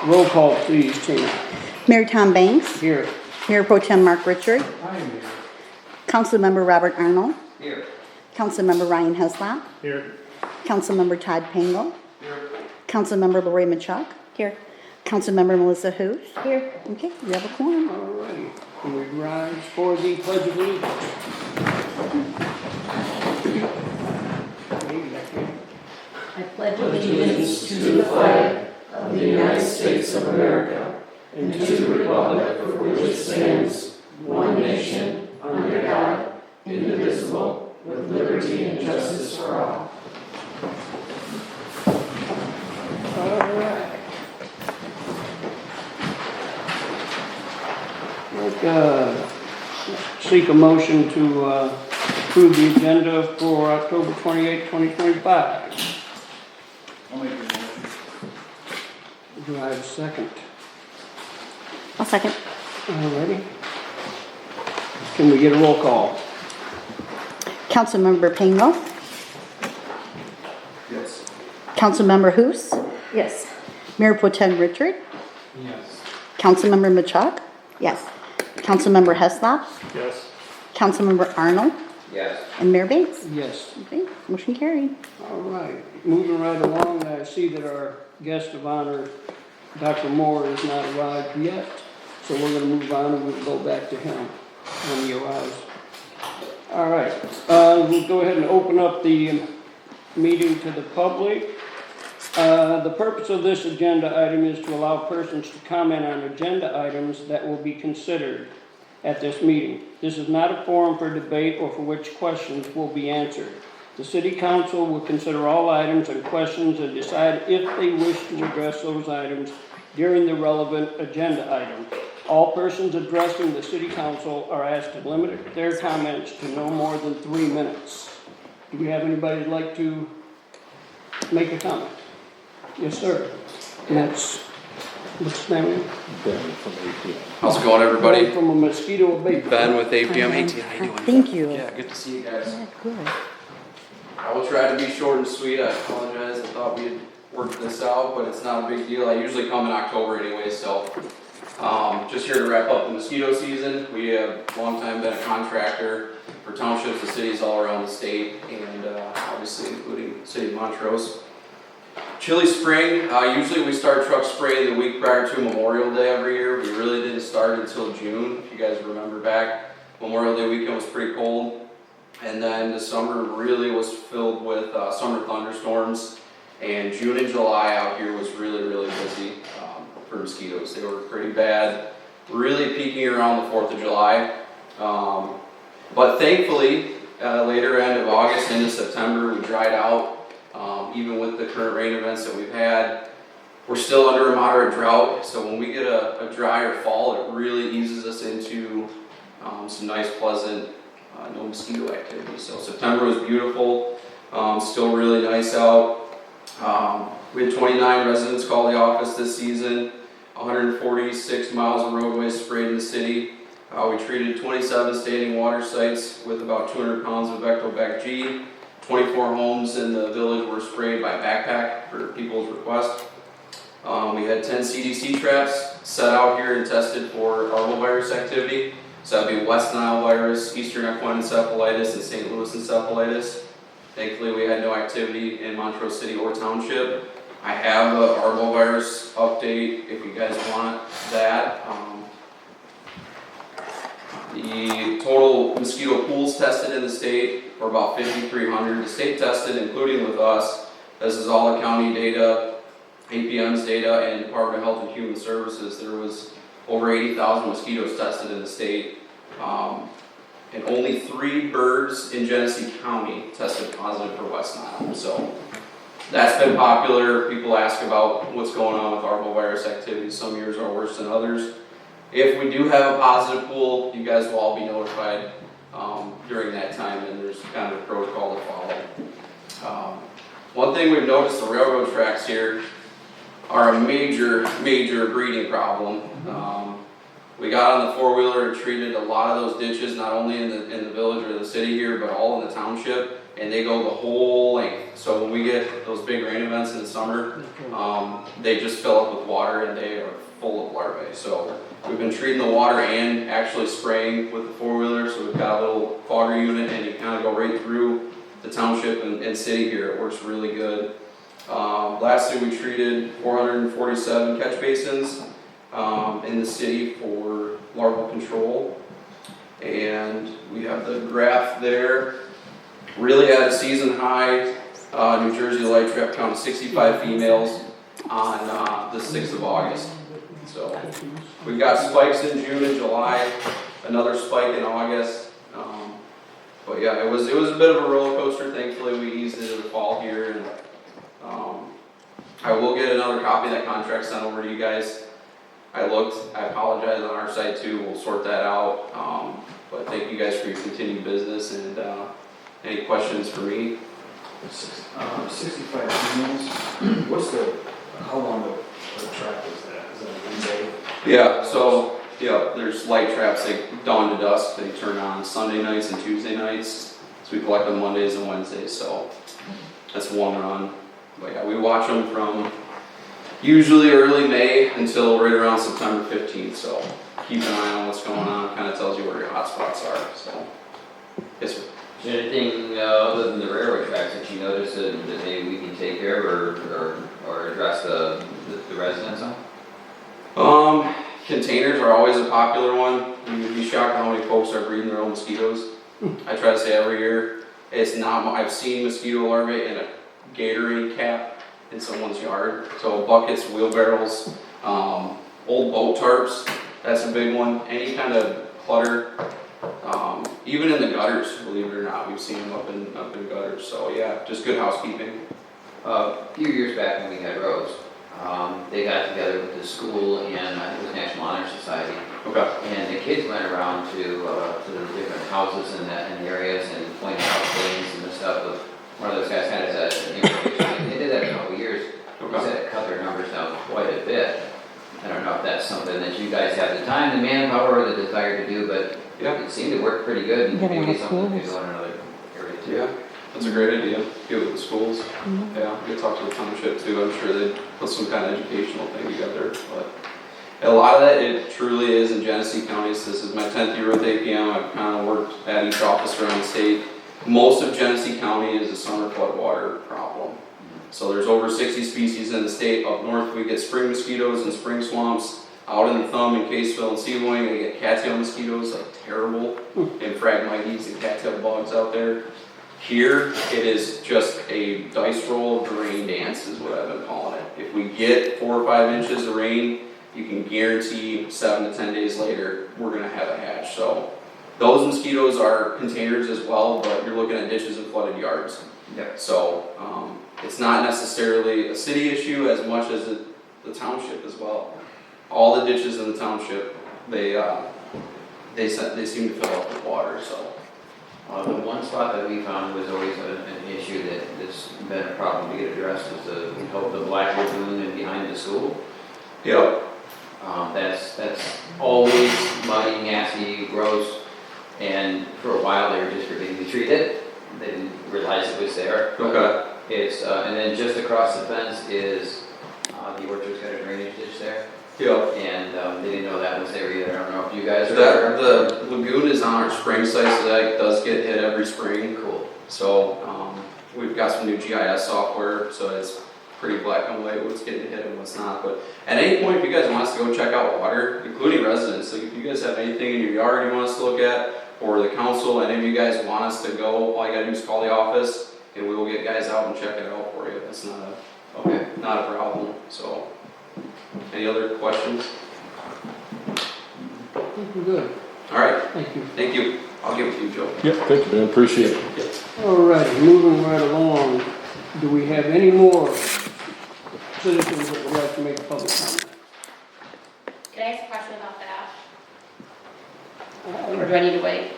Roll call, please, Tina. Mayor Tom Banks. Here. Mayor Pro Tem Mark Richard. I am here. Councilmember Robert Arnold. Here. Councilmember Ryan Heslop. Here. Councilmember Todd Pangle. Here. Councilmember Lori Machuk. Here. Councilmember Melissa Hoose. Here. Okay, you have a quorum. All righty. Can we rise for the Pledge of Allegiance? I pledge allegiance to the flag of the United States of America and to the republic for which it stands, one nation, under God, indivisible, with liberty and justice for all. All right. Seek a motion to approve the agenda for October 28, 2025. I'll make the motion. Do I have a second? I'll second. All righty. Can we get a roll call? Councilmember Pangle. Yes. Councilmember Hoose. Yes. Mayor Pro Tem Richard. Yes. Councilmember Machuk. Yes. Councilmember Heslop. Yes. Councilmember Arnold. Yes. And Mayor Banks. Yes. Okay, motion carried. All right. Moving right along, I see that our guest of honor, Dr. Moore, has not arrived yet. So we're going to move on and we'll go back to him when he arrives. All right. We'll go ahead and open up the meeting to the public. The purpose of this agenda item is to allow persons to comment on agenda items that will be considered at this meeting. This is not a forum for debate or for which questions will be answered. The City Council will consider all items and questions and decide if they wish to address those items during the relevant agenda item. All persons addressing the City Council are asked to limit their comments to no more than 3 minutes. Do we have anybody who'd like to make a comment? Yes, sir. That's, what's his name? How's it going, everybody? From a mosquito abatement. Ben with APM. Hey, Tina, how you doing? Thank you. Yeah, good to see you guys. Yeah, good. I will try to be short and sweet. I apologize. I thought we had worked this out, but it's not a big deal. I usually come in October anyway, so just here to wrap up the mosquito season. We have long time been a contractor for townships and cities all around the state, and obviously including the city of Montrose. Chilly spring, usually we start truck spraying the week prior to Memorial Day every year. We really didn't start until June. If you guys remember back, Memorial Day weekend was pretty cold. And then the summer really was filled with summer thunderstorms. And June and July out here was really, really busy for mosquitoes. They were pretty bad, really peaking around the 4th of July. But thankfully, later end of August into September, we dried out. Even with the current rain events that we've had, we're still under a moderate drought. So when we get a drier fall, it really eases us into some nice, pleasant, no mosquito activity. So September was beautiful, still really nice out. We had 29 residents call the office this season, 146 miles of roadways sprayed in the city. We treated 27 standing water sites with about 200 pounds of Vectobacter G. 24 homes in the village were sprayed by backpack for people's request. We had 10 CDC traps set out here and tested for arbovirus activity. So that'd be West Nile virus, Eastern equine encephalitis, and St. Louis encephalitis. Thankfully, we had no activity in Montrose City or Township. I have an arbovirus update if you guys want that. The total mosquito pools tested in the state were about 5,300. The state tested, including with us. This is all the county data, APM's data, and Department of Health and Human Services. There was over 80,000 mosquitoes tested in the state. And only 3 birds in Genesee County tested positive for West Nile. So that's been popular. People ask about what's going on with arbovirus activity. Some years are worse than others. If we do have a positive pool, you guys will all be notified during that time, and there's kind of a protocol to follow. One thing we've noticed, the railroad tracks here are a major breeding problem. We got on the four-wheeler and treated a lot of those ditches, not only in the village or the city here, but all in the township. and they go the whole length. So when we get those big rain events in the summer, they just fill up with water and they are full of larvae. So we've been treating the water and actually spraying with the four-wheeler. So we've got a little fogger unit and you kind of go right through the township and city here. It works really good. Lastly, we treated 447 catch basins in the city for larval control. And we have the graph there. Really at a season high, New Jersey light trap counted 65 females on the 6th of August. So we've got spikes in June and July, another spike in August. But yeah, it was a bit of a roller coaster. Thankfully, we eased into the fall here, and I will get another copy of that contract sent over to you guys. I apologize on our side too. We'll sort that out. But thank you guys for your continued business, and any questions for me? 65 females. How long the trap is that? Is that one day? Yeah, so, yeah, there's light traps, they dawn to dusk, they turn on Sunday nights and Tuesday nights. So we collect them Mondays and Wednesdays, so that's one run. But yeah, we watch them from usually early May until right around September 15th, so keep an eye on what's going on, kind of tells you where your hot spots are, so. Yes, sir. Is there anything other than the railroad tracks that you notice that maybe we can take care of or address the residents on? Containers are always a popular one. You'd be shocked how many folks are breeding their own mosquitoes. I try to say every year, it's not, I've seen mosquito larvae in a Gatorade cap in someone's yard. So buckets, wheelbarrows, old boat tarps, that's a big one. Any kind of clutter. Even in the gutters, believe it or not, we've seen them up in gutters. So yeah, just good housekeeping. A few years back when we had Rose, they got together with the school and I think it was National Honor Society. Okay. And the kids went around to the different houses in the areas and pointed out things and the stuff. One of those guys kind of said, they did that in a couple of years. They said it cut their numbers down quite a bit. I don't know if that's something that you guys have the time, the manpower, or the desire to do, but yeah, it seemed to work pretty good, and maybe something we could do in another area too. Yeah, that's a great idea. Get with the schools. Yeah, we could talk to the township too. I'm sure they'd put some kind of educational thing together. But a lot of that, it truly is in Genesee County. So this is my 10th year with APM. I've kind of worked at each office around the state. Most of Genesee County is a summer floodwater problem. So there's over 60 species in the state. Up north, we get spring mosquitoes and spring swamps. Out in the Thumb and Caseville and Seaboing, we get cattail mosquitoes, like terrible, and Phragmites and cattail bugs out there. Here, it is just a dice roll of the rain dance is what I've been calling it. If we get 4 or 5 inches of rain, you can guarantee 7 to 10 days later, we're gonna have a hatch. So those mosquitoes are containers as well, but you're looking at ditches and flooded yards. Yep. So it's not necessarily a city issue as much as the township as well. All the ditches in the township, they seem to fill up with water. So the one spot that we found was always an issue that's been a problem to get addressed is the Black Lagoon and behind the school. Yep. That's always muddy, nasty, gross, and for a while they were just forgetting to treat it. They didn't realize it was there. Okay. It's and then just across the fence is the orchard's got a drainage ditch there. Yeah. And they didn't know that was there either. I don't know if you guys are the lagoon is on our spring site, so that does get hit every spring. Cool. So we've got some new GIS software, so it's pretty black and white what's getting hit and what's not. But at any point, if you guys want us to go check out water, including residents, like if you guys have anything in your yard you want us to look at, or the council, any of you guys want us to go, all you gotta do is call the office, and we will get guys out and check it out for you. That's not a problem. So. Any other questions? I think we're good. All right. Thank you. Thank you. I'll give it to you, Joe. Yep, thank you, man, appreciate it. All right, moving right along. Do we have any more citizens that would like to make a public comment? Can I ask a question about that? Or do I need to wait?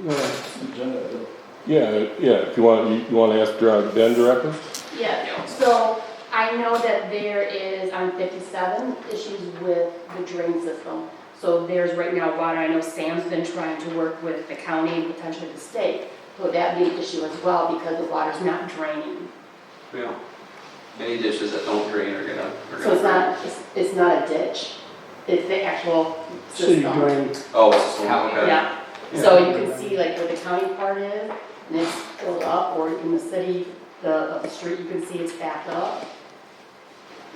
Go ahead. Yeah, if you want to ask Den Director? Yeah, so I know that there is on 57 issues with the drain system. So there's right now water. I know Sam's been trying to work with the county and potentially the state So that'd be an issue as well because the water's not draining. Yeah. Any dishes that don't drain are gonna. So it's not a ditch, it's the actual City system. drain. Oh, it's a storm, okay. Yeah, so you can see like where the county part is, and it's filled up, or in the city, the street, you can see it's backed up.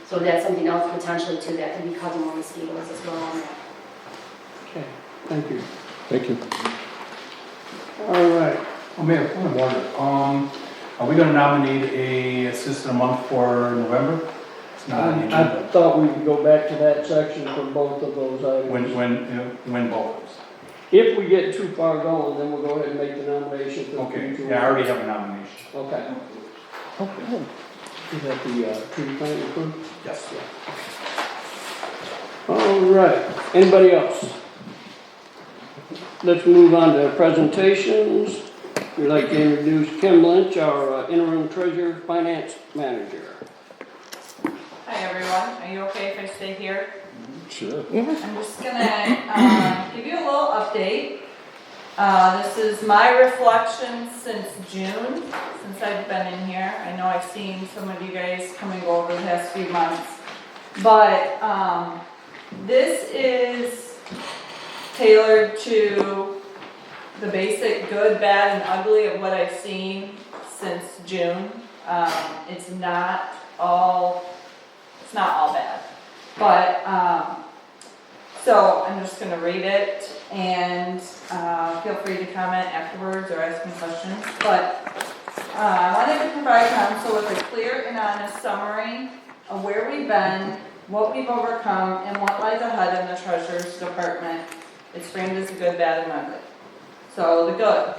So that's something else potentially too, that could be causing more mosquitoes as well on that. Okay, thank you. Thank you. All right, Oh, Mayor, point of order. Are we gonna nominate a assistant a month for November? It's not on the agenda. I thought we would go back to that section for both of those items. When both? If we get too far going, then we'll go ahead and make the nomination for the Okay, future. yeah, I already have a nomination. Okay. Is that the tree planting crew? Yes. All right, anybody else? Let's move on to presentations. We'd like to introduce Kim Lynch, our interim treasurer, finance manager. Hi everyone, are you okay if I stay here? Sure. Yeah. I'm just gonna give you a little update. This is my reflection since June, since I've been in here. I know I've seen some of you guys come and go over the past few months. But this is tailored to the basic good, bad, and ugly of what I've seen since June. It's not all bad. But, so I'm just gonna read it and feel free to comment afterwards or ask me questions. But I wanted to provide council with a clear and honest summary of where we've been, what we've overcome, and what lies ahead in the Treasurer's Department. It's framed as a good, bad, and ugly. So the good.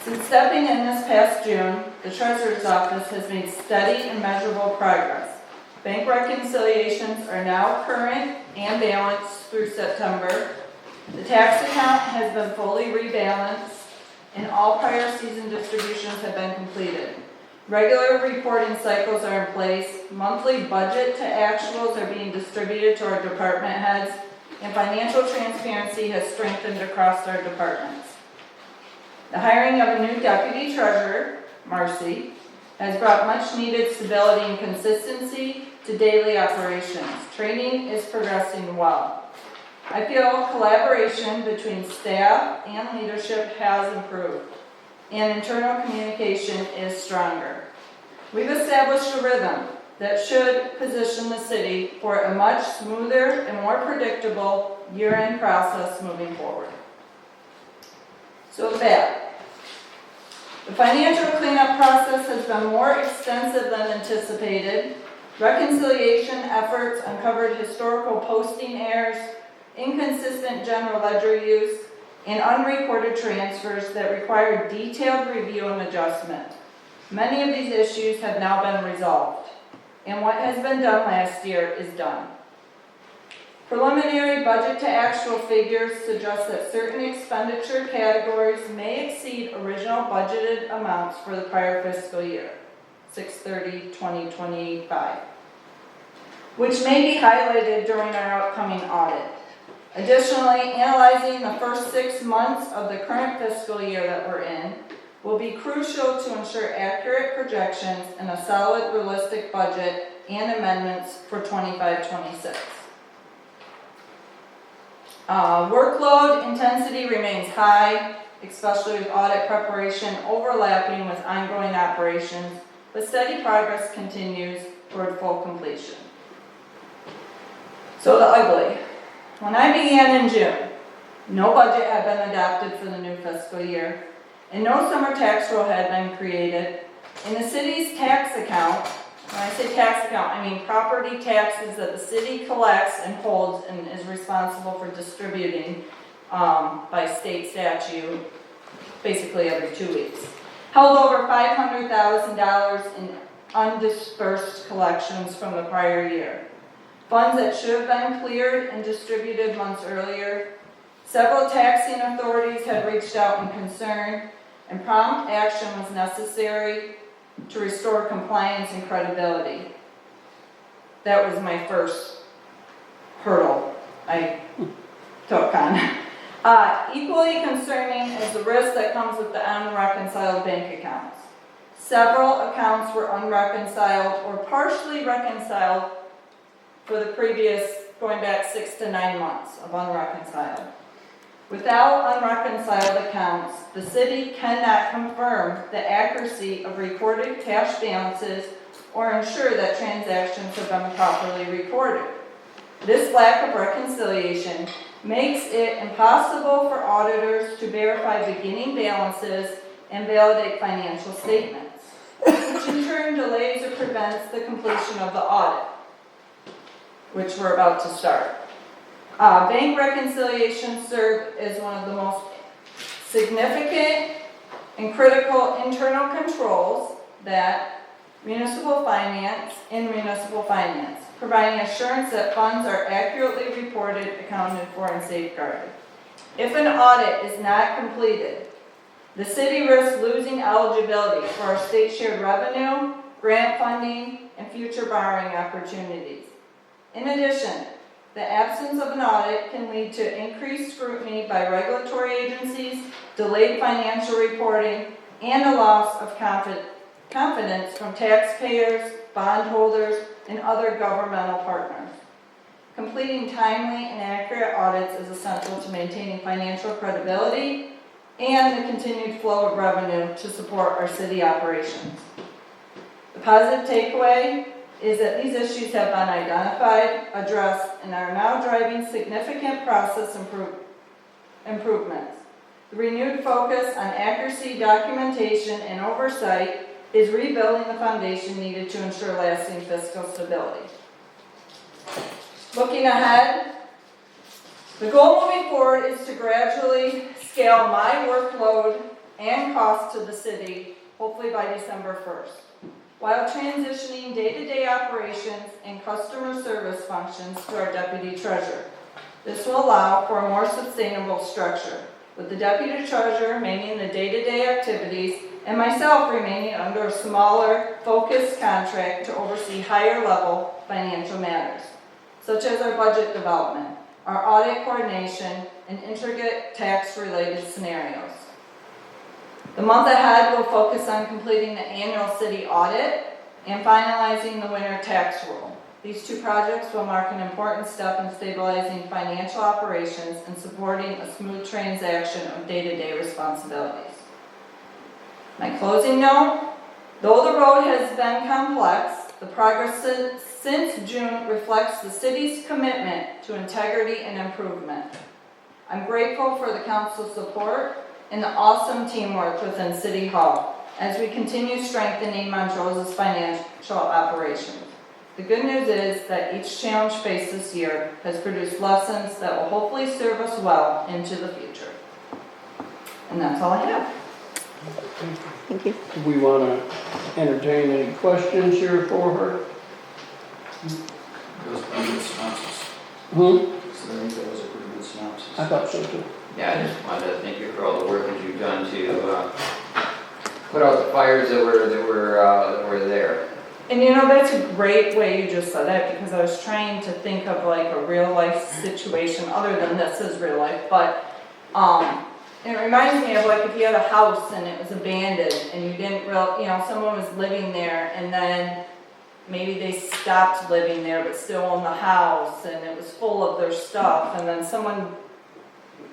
Since stepping in this past June, the Treasurer's Office has made steady and measurable progress. Bank reconciliations are now current and balanced through September. The tax account has been fully rebalanced, and all prior season distributions have been completed. Regular reporting cycles are in place, monthly budget to actuals are being distributed to our department heads, and financial transparency has strengthened across our departments. The hiring of a new deputy treasurer, Marcy, has brought much needed stability and consistency to daily operations. Training is progressing well. I feel collaboration between staff and leadership has improved, and internal communication is stronger. We've established a rhythm that should position the city for a much smoother and more predictable year-end process moving forward. So the bad. The financial cleanup process has been more extensive than anticipated. Reconciliation efforts uncovered historical posting errors, inconsistent general ledger use, and unrecorded transfers that required detailed review and adjustment. Many of these issues have now been resolved, and what has been done last year is done. Preliminary budget to actual figures suggest that certain expenditure categories may exceed original budgeted amounts for the prior fiscal year, 6/30/2025, which may be highlighted during our upcoming audit. Additionally, analyzing the first 6 months of the current fiscal year that we're in will be crucial to ensure accurate projections and a solid, realistic budget and amendments for 25-26. Workload intensity remains high, especially with audit preparation overlapping with ongoing operations, but steady progress continues toward full completion. So the ugly. When I began in June, no budget had been adopted for the new fiscal year, and no summer tax roll had been created. In the city's tax account, when I say tax account, I mean property taxes that the city collects and holds and is responsible for distributing by state statute, basically every 2 weeks. Held over $500,000 in undispersed collections from the prior year. Funds that should have been cleared and distributed months earlier. Several taxing authorities had reached out in concern, and prompt action was necessary to restore compliance and credibility. That was my first hurdle I took on. Equally concerning is the risk that comes with the unreconciled bank accounts. Several accounts were unreconciled or partially reconciled for the previous, going back 6 to 9 months of unreconciled. Without unreconciled accounts, the city cannot confirm the accuracy of recorded cash balances or ensure that transactions have been properly recorded. This lack of reconciliation makes it impossible for auditors to verify beginning balances and validate financial statements, which in turn delays or prevents the completion of the audit, which we're about to start. Bank reconciliations serve as one of the most significant and critical internal controls that municipal finance, providing assurance that funds are accurately reported, accounted for, and safeguarded. If an audit is not completed, the city risks losing eligibility for our state shared revenue, grant funding, and future borrowing opportunities. In addition, the absence of an audit can lead to increased scrutiny by regulatory agencies, delayed financial reporting, and a loss of confidence from taxpayers, bondholders, and other governmental partners. Completing timely and accurate audits is essential to maintaining financial credibility and the continued flow of revenue to support our city operations. The positive takeaway is that these issues have been identified, addressed, and are now driving significant process improvements. The renewed focus on accuracy, documentation, and oversight is rebuilding the foundation needed to ensure lasting fiscal stability. Looking ahead, the goal moving forward is to gradually scale my workload and cost to the city, hopefully by December 1st, while transitioning day-to-day operations and customer service functions to our deputy treasurer. This will allow for a more sustainable structure, with the deputy treasurer remaining the day-to-day activities and myself remaining under a smaller, focused contract to oversee higher-level financial matters, such as our budget development, our audit coordination, and intricate tax-related scenarios. The month ahead will focus on completing the annual city audit and finalizing the winter tax roll. These two projects will mark an important step in stabilizing financial operations and supporting a smooth transaction of day-to-day responsibilities. My closing note, though the road has been complex, the progress since June reflects the city's commitment to integrity and improvement. I'm grateful for the council's support and the awesome teamwork within City Hall as we continue strengthening Montrose's financial operations. The good news is that each challenge faced this year has produced lessons that will hopefully serve us well into the future. And that's all I have. Thank you. Do we want to entertain any questions here for her? That was a pretty good synopsis. Hmm? So I think that was a pretty good synopsis. I thought so too. Yeah, I just wanted to thank you for all the work that you've done to put out the fires that were there. And you know, that's a great way you just said that, because I was trying to think of like a real life situation other than this is real life, but it reminds me of like if you had a house and it was abandoned and you didn't someone was living there and then maybe they stopped living there but still own the house and it was full of their stuff, and then someone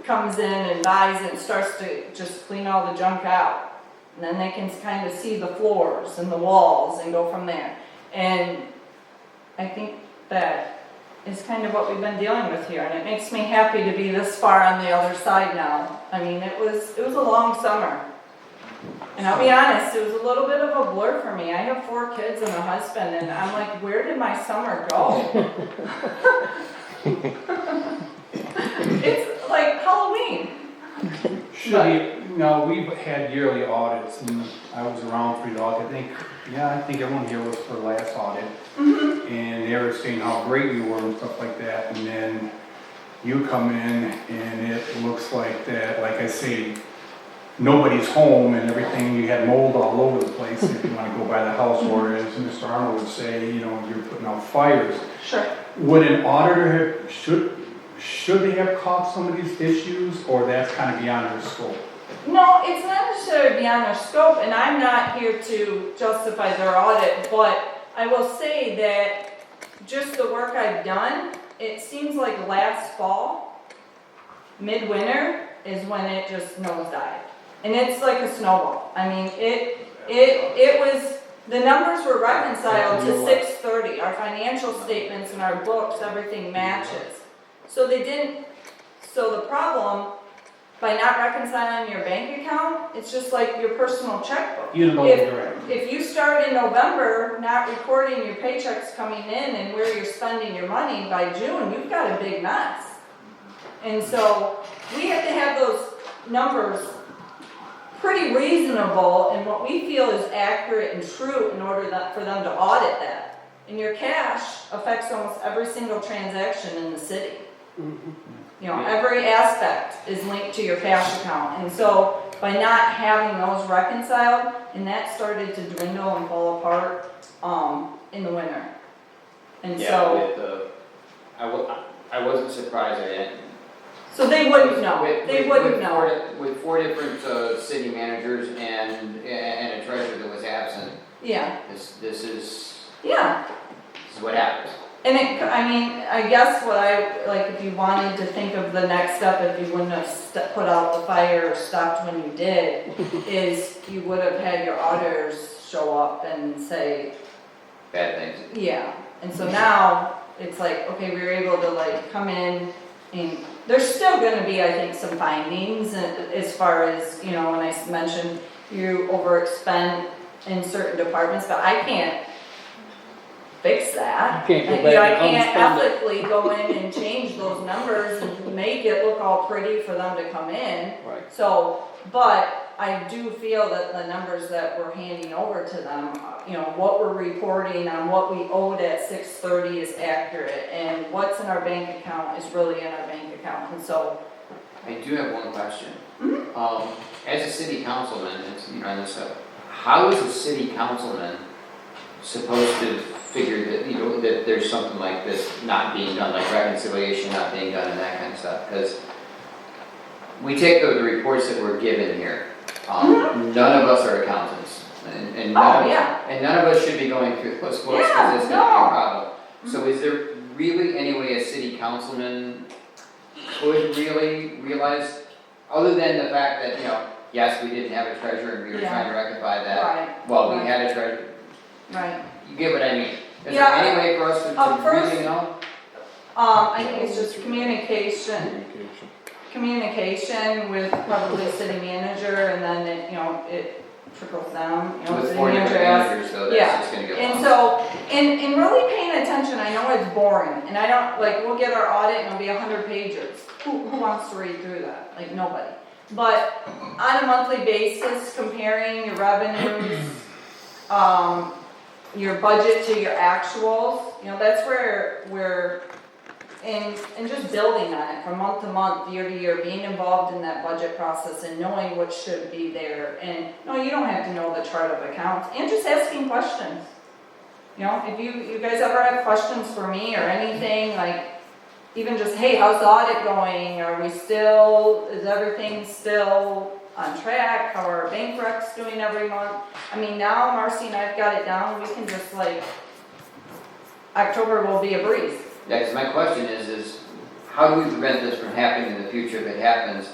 comes in and buys it and starts to just clean all the junk out. And then they can kind of see the floors and the walls and go from there. And I think that is kind of what we've been dealing with here. And it makes me happy to be this far on the other side now. I mean, it was a long summer. And I'll be honest, it was a little bit of a blur for me. I have 4 kids and a husband, and I'm like, where did my summer go? It's like Halloween. No, we've had yearly audits, and I was around for the audit. I think everyone here was for the last audit. Mm-hmm. And they were saying how great we were and stuff like that, and then you come in and it looks like that, like I say, nobody's home and everything, you had mold all over the place if you want to go by the house, or as Mr. Arnold would say, you're putting out fires. Sure. Would an auditor should they have caught some of these issues, or that's kind of beyond their scope? No, it's not necessarily beyond their scope, and I'm not here to justify their audit, but I will say that just the work I've done, it seems like last fall, midwinter, is when it just nosedived. And it's like a snowball. I mean, it was, the numbers were reconciled to 6/30. Our financial statements and our books, everything matches. So the problem, by not reconciling your bank account, it's just like your personal checkbook. You know where you're at. If you start in November not recording your paychecks coming in and where you're spending your money, by June, you've got a big mess. And so we have to have those numbers pretty reasonable and what we feel is accurate and true in order for them to audit that. And your cash affects almost every single transaction in the city. You know, every aspect is linked to your cash account. And so by not having those reconciled, and that started to dwindle and fall apart in the winter. And so, I wasn't surprised at it. so they wouldn't know. They wouldn't know. With 4 different city managers and a treasurer that was absent, Yeah, this is what happens. and I guess what if you wanted to think of the next step, if you wouldn't have put out the fire or stopped when you did, is you would have had your auditors show up and say, Bad things. yeah. And so now, it's like, okay, we were able to come in, and there's still gonna be, I think, some findings as far as, when I mentioned you overexpend in certain departments, but I can't fix that. You can't go And, back I and can't unspend it. ethically go in and change those numbers and make it look all pretty for them to come in. Right. So, but I do feel that the numbers that we're handing over to them, what we're reporting on what we owed at 6/30 is accurate, and what's in our bank account is really in our bank account, and so. I do have one question. As a city councilman, on this stuff, how is a city councilman supposed to figure that, that there's something like this not being done, like reconciliation not being done and that kind of stuff? Because we take the reports that we're given here. None of us are accountants, and none of us should be going through those books because it's going to be a problem. So is there really any way a city councilman could really realize, other than the fact that, yes, we didn't have a treasurer and we were trying to rectify that. Right. Well, we had a treasurer. Right. You get what I mean? Is Yeah, there any way for us to first- really know? I think it's just communication with probably city manager, and then it trickles down, With city 4 different manager asks. managers, though, Yeah. that's just gonna get And lost. so, and really paying attention, I know it's boring, and I don't, we'll get our audit and it'll be 100 pages. Who wants to read through that? Nobody. But on a monthly basis, comparing your revenues, your budget to your actuals, that's where we're, and just building on it from month to month, year to year, being involved in that budget process and knowing what should be there. And no, you don't have to know the chart of accounts, and just asking questions. If you guys ever have questions for me or anything, even just, hey, how's the audit going? Is everything still on track? How are our bank recs doing every month? Now Marcy and I've got it down, we can just October will be a breeze. Yeah, because my question is how do we prevent this from happening in the future if it happens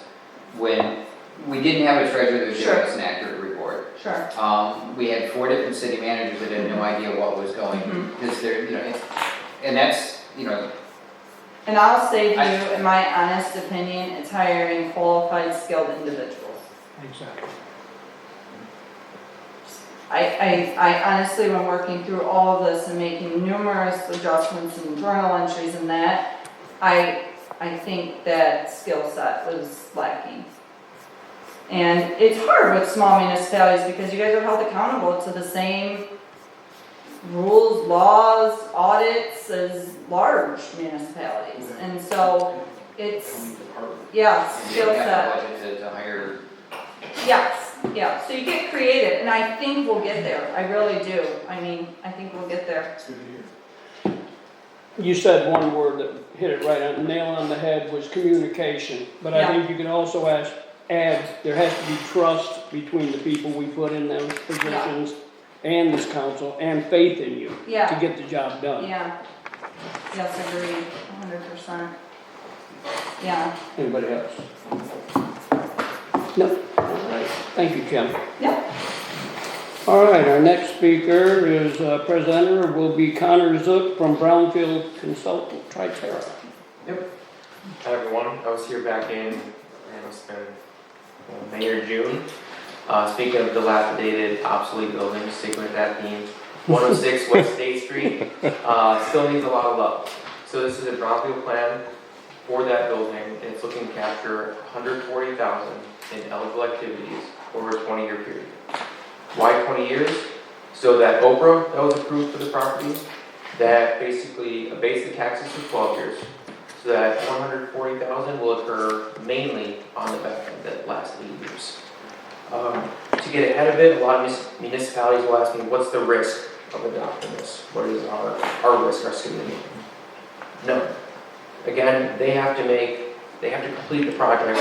when we didn't have a treasurer that would give us an accurate report? Sure. We had 4 different city managers that had no idea what was going, because they're, and that's, And I'll say to you, in my honest opinion, it's hiring qualified, skilled individuals. Exactly. I honestly, when working through all of this and making numerous adjustments and journal entries and that, I think that skill set was lacking. And it's hard with small municipalities because you guys are held accountable to the same rules, laws, audits as large municipalities. And so it's, skill they have set. a budget to hire. Yes, so you get creative, and I think we'll get there, I really do. I think we'll get there. It's good to hear. you said one word that hit it right on, nail on the head was communication. But I Yeah. think you can also add, there has to be trust between the people we put in those positions and this council, and faith in you to Yeah. get the job done. Yeah. Yes, agreed, 100%. Yeah. Anybody else? No? All right. Thank you, Kim. Yep. All right, our next speaker is, presenter will be Connor Zook from Brownfield Consultant, Triterra. Yep. Hi everyone, I was here back in, it must have been May or June. Speaking of dilapidated, obsolete buildings, sticking with that theme, 106 West State Street, still needs a lot of love. So this is a brownfield plan for that building, and it's looking to capture $140,000 in eligible activities over a 20-year period. Why 20 years? So that Oprah that was approved for the property, that basically abates the taxes for 12 years. So that 140,000 will occur mainly on the back end, that last 8 years. To get ahead of it, a lot of municipalities will ask me, what's the risk of adopting this? What is our risk, our security? No. Again, they have to complete the project.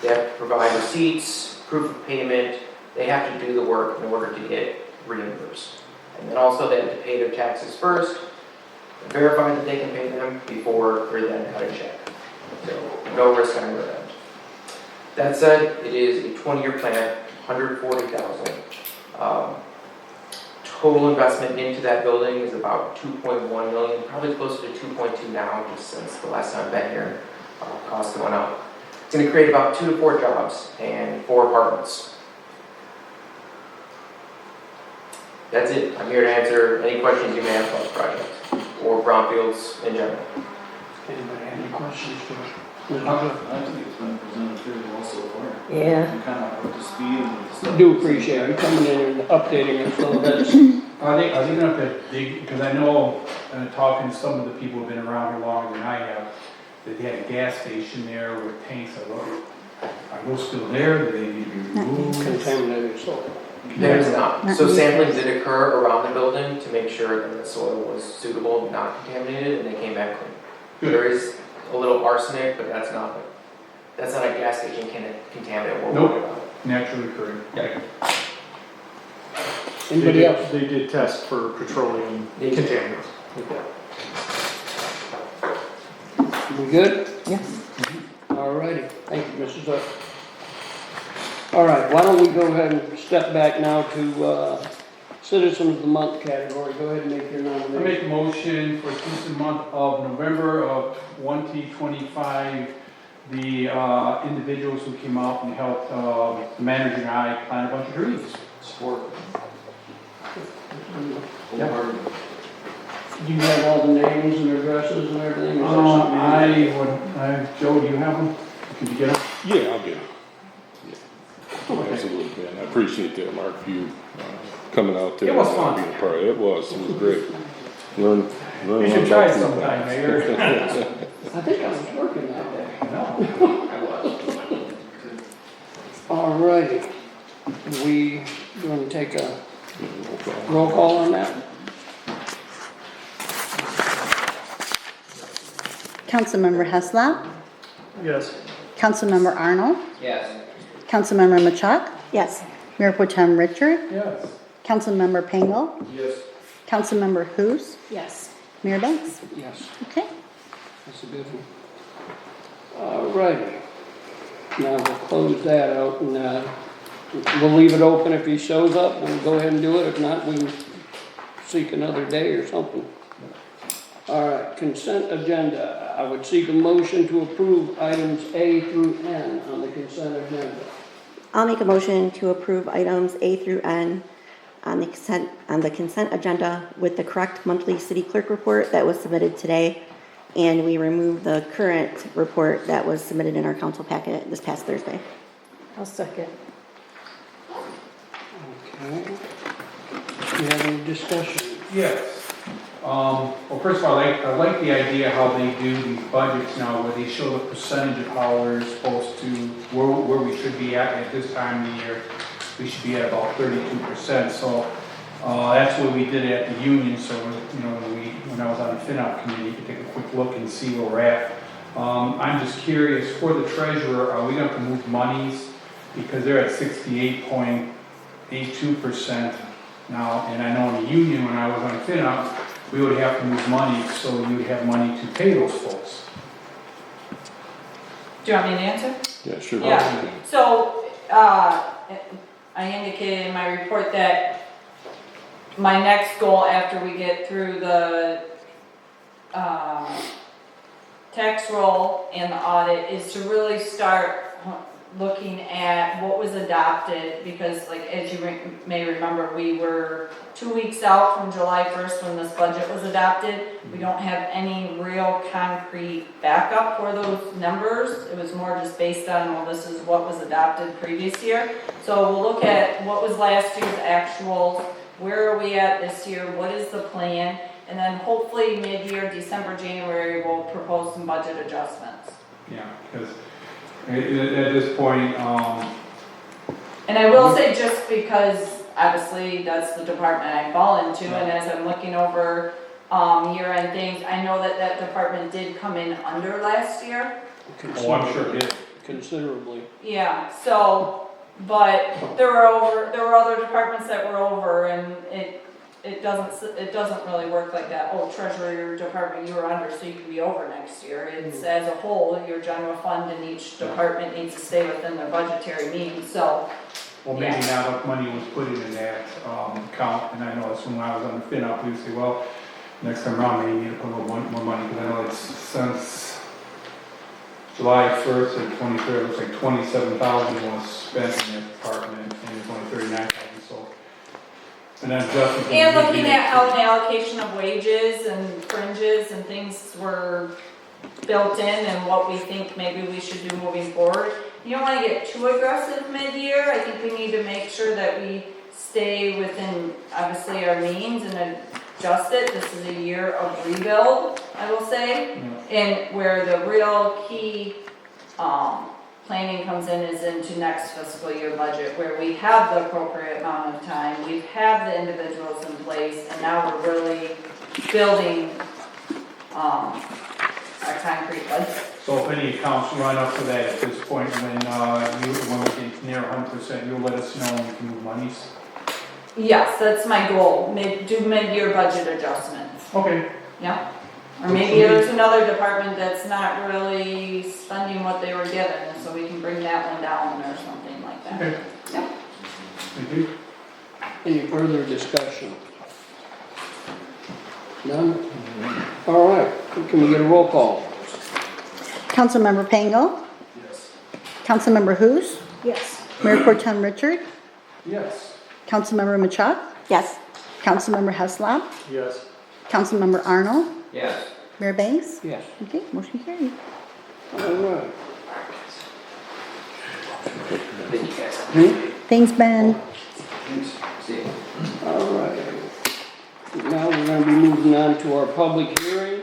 They have to provide receipts, proof of payment. They have to do the work in order to get reimbursed. And then also they have to pay their taxes first, verify that they can pay them before they're then cut a check. So no risk on your end. That said, it is a 20-year plan, $140,000. Total investment into that building is about $2.1 million, probably closer to 2.2 now, just since the last time I've been here, costs went up. It's going to create about 2 to 4 jobs and 4 apartments. That's it. I'm here to answer any questions you may have about the project or brownfields in general. Anybody have any questions for us? I think it's been presented fairly well so far. Yeah. And kind of up to speed and stuff. Do appreciate you coming in and updating us a little bit. Are they gonna have to dig, because I know, talking to some of the people who've been around here longer than I have, that they had a gas station there with tanks of oil. Are those still there? Do they need to be removed? Contaminated soil. There's not. Not So in sampling these did occur around the building to make sure that the soil was suitable and not contaminated, and they came back clean. Good. There is a little arsenic, but that's not a gas station contaminant we're Nope. worried about. Naturally occurring. Yeah. Anybody else? They did test for petroleum contaminants. We good? Yes. All righty. Thank you, Mrs. Zook. All right, why don't we go ahead and step back now to Citizen of the Month category. Go ahead and make your I nomination. make a motion for Citizen Month of November of 2025, the individuals who came out and helped the manager and I plant a bunch of trees. Support. Yeah. Do you have all the names and addresses and everything? Is there something you need? Joe, do you have them? Could you get them? Yeah, I'll get it. Yeah. Absolutely, man. I appreciate that, Mark, you coming out there. It was and fun. being a part. It was great. Learn You should a lot try it about food sometime, plants. Mayor. I think I was working that day. No. I was. All righty. We going to take a roll call on that? Councilmember Heslop, Yes. Councilmember Arnold, Yes. Councilmember Machuk. Yes. Mayor Pro Tem Richard, Yes. Councilmember Pangle, Yes. Councilmember Hoose, Yes. Mayor Banks. Yes. Okay. That's a good one. All righty. Now we'll close that out and we'll leave it open. If he shows up, we'll go ahead and do it. If not, we can seek another day or something. All right, consent agenda. I would seek a motion to approve items A through N on the consent agenda. I'll make a motion to approve items A through N on the consent agenda with the correct monthly city clerk report that was submitted today. And we remove the current report that was submitted in our council packet this past Thursday. I'll second. Okay. Do you have any discussion? Yes. Well, first of all, I like the idea how they do these budgets now, where they show the percentage of how we're supposed to, where we should be at this time of the year. We should be at about 32%. So That's what we did at the union, so, you know, when I was on the FinOp committee, you could take a quick look and see where we're at. I'm just curious, for the treasurer, are we gonna have to move monies? Because they're at 68.82% now, and I know in the union, when I was on FinOp, we would have to move money, so you'd have money to pay those folks. Do you want me to answer? Yeah, sure. Yeah. So, I indicated in my report that my next goal after we get through the, tax roll and the audit is to really start looking at what was adopted, because like, as you may remember, we were 2 weeks out from July 1st when this budget was adopted. We don't have any real concrete backup for those numbers. It was more just based on, well, this is what was adopted previous year. So we'll look at what was last year's actuals, where are we at this year, what is the plan, and then hopefully mid-year, December, January, we'll propose some budget adjustments. Yeah, because at this point, And I will say, just because obviously that's the department I fall into, and as I'm looking over year-end things, I know that that department did come in under last year. oh, I'm sure it is. Considerably. Yeah, so, but there were other departments that were over, and it doesn't really work like that. Oh, treasurer department, you were under, so you can be over next year. It's as a whole, your general fund in each department needs to stay within their budgetary means, so. Well, maybe now that money was put in that account, and I know that's when I was on the FinOp, we would say, well, next time around, maybe you need to put a little more money, because I know it's since July 1st and 23rd, it looks like 27,000 was spent in that department, and it's only 39,000, so. And then just. And looking at how the allocation of wages and fringes and things were built in and what we think maybe we should do moving forward. You don't want to get too aggressive mid-year. I think we need to make sure that we stay within, obviously, our means and adjust it. This is a year of rebuild, I will say. And where the real key planning comes in is into next fiscal year budget, where we have the appropriate amount of time, we have the individuals in place, and now we're really building our concrete budget. So if any accounts run up to that at this point, when we get near 100%, you'll let us know when we can move monies? Yes, that's my goal, do mid-year budget adjustments. Okay. Yeah. Or maybe there's another department that's not really spending what they were given, so we can bring that one down or something like that. Okay. Yeah. Thank you. Any further discussion? None? All right, can we get a roll call? Councilmember Pangle, Yes. Councilmember Hoose, Yes. Mayor Pro Tem Richard, Yes. Councilmember Machuk, Yes. Councilmember Heslop, Yes. Councilmember Arnold, Yes. Mayor Banks. Yes. Okay, motion carried. All right. Thank you guys. Thanks, Ben. See you. All right. Now we're going to be moving on to our public hearing.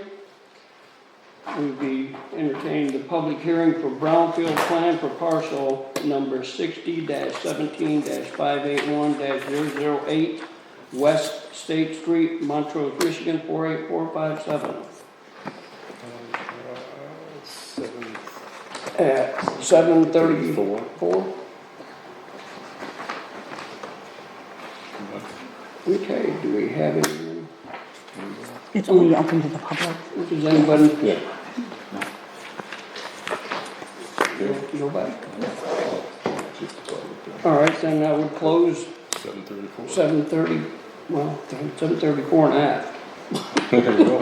We'll be entertaining the public hearing for Brownfield plan for parcel number 60-17-581-008 West State Street, Montrose, Michigan 48457. At 7:34. Okay, do we have any? It's only open to the public. Does anybody? Yeah. Nobody? All right, then I would close 7:34. 7:30, well, 7:34 and a half. There you go.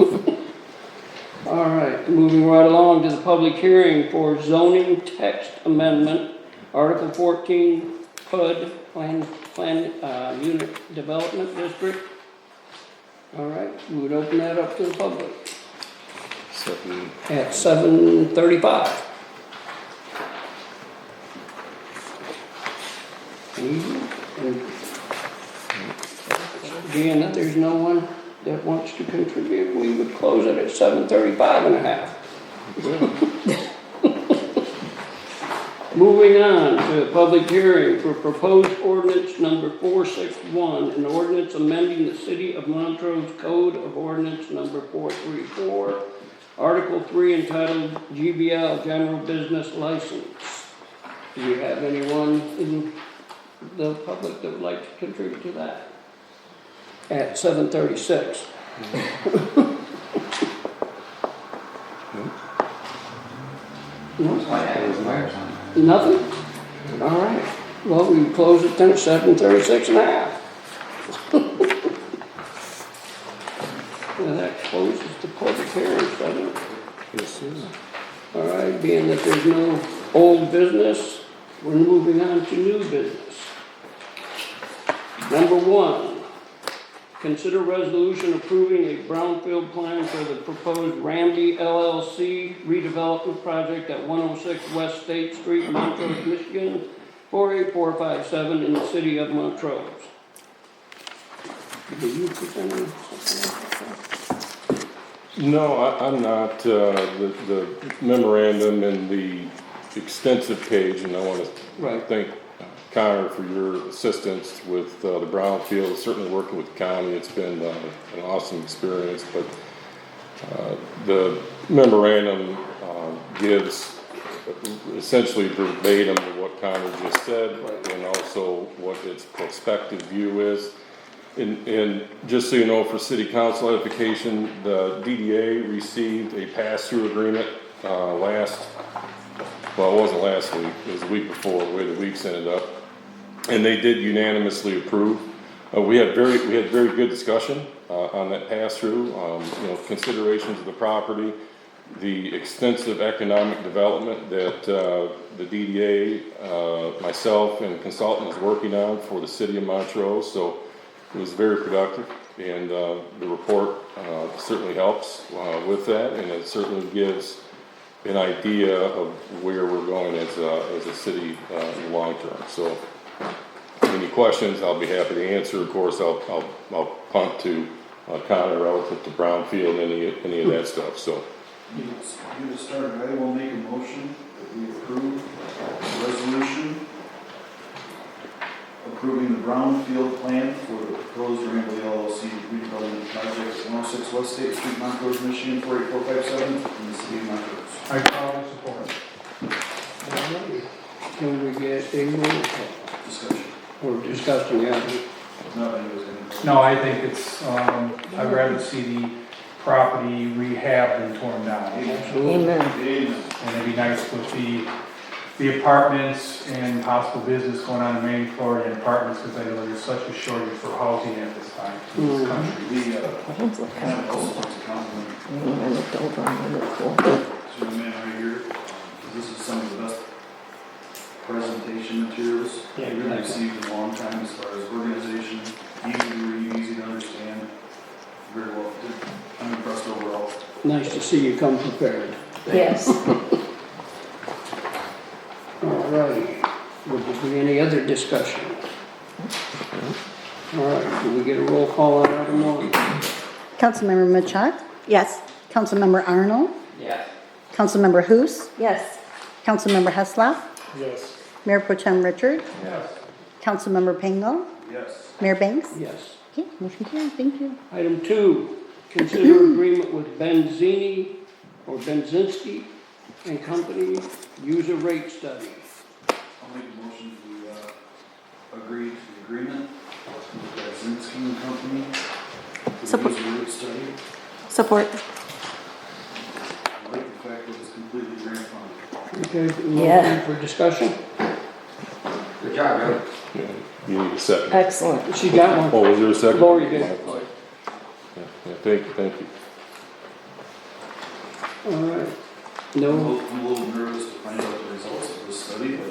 All right, moving right along to the public hearing for zoning text amendment, Article 14, PUD, Plan Unit Development District. All right, we would open that up to the public at 7:35. Again, if there's no one that wants to contribute, we would close it at 7:35 and a half. Moving on to a public hearing for proposed ordinance number 461, an ordinance amending the City of Montrose Code of Ordinance number 434, Article 3 entitled GBL General Business License. Do you have anyone in the public that would like to contribute to that? At 7:36. Nothing? All right. Well, we can close it then at 7:36 and a half. Well, that closes the public hearing, doesn't it? Yes, sir. All right, being that there's no old business, we're moving on to new business. Number 1, consider resolution approving a brownfield plan for the proposed Ramby LLC redevelopment project at 106 West State Street, Montrose, Michigan, 48457 in the city of Montrose. Did you present something like that? No, I'm not. The memorandum and the extensive page, and I want to thank Connor for your assistance with the Brownfield, certainly working with the county. It's been an awesome experience, but the memorandum gives essentially verbatim to what Connor just said, and also what its prospective view is. And just so you know, for city council edification, the DDA received a pass-through agreement well, it wasn't last week, it was the week before, the way the weeks ended up. And they did unanimously approve. We had very good discussion on that pass-through, considerations of the property, the extensive economic development that the DDA, myself and consultant is working on for the city of Montrose. So it was very productive, and the report certainly helps with that, and it certainly gives an idea of where we're going as a city in the long term. So any questions, I'll be happy to answer. Of course, I'll punt to Connor relative to Brownfield and any of that stuff. So You just started, I will make a motion that we approve the resolution approving the Brownfield plan for the proposed Ramble LLC redevelopment project at 106 West State Street, Montrose, Michigan, 48457 in the city of Montrose. I probably support it. Can we get a roll call? Discussion. Or discussion, yeah. No, I was gonna. No, I think it's, I'd rather see the property rehabbed than torn down. Absolutely. And it'd be nice with the apartments and possible business going on in the main floor and apartments, because I know there's such a shortage for housing at this time in this country. Councilman. So the man right here, this is some of the best presentation materials we've received in a long time as far as organization, easy to read, easy to understand, very well. I'm impressed overall. Nice to see you come prepared. Yes. All right. Would there be any other discussion? All right, can we get a roll call on item 1? Councilmember Machuk? Yes. Councilmember Arnold? Yes. Councilmember Hoose? Yes. Councilmember Heslop? Yes. Mayor Pro Tem Richard? Yes. Councilmember Pangle? Yes. Mayor Banks? Yes. Okay, motion carried, thank you. Item 2, consider agreement with Bedzinski and Company, user rate study. I'll make a motion to agree to the agreement with Bedzinski and Company for the Support. user rate study. Support. I like the fact that it's completely grant funded. Okay, Yeah. motion for discussion? Good job, Joe. yeah, you need a second. Excellent. She got one. Oh, was there a second? Lori did. Yeah, thank you. All right. I'm No, a little nervous to find out the results of this study, but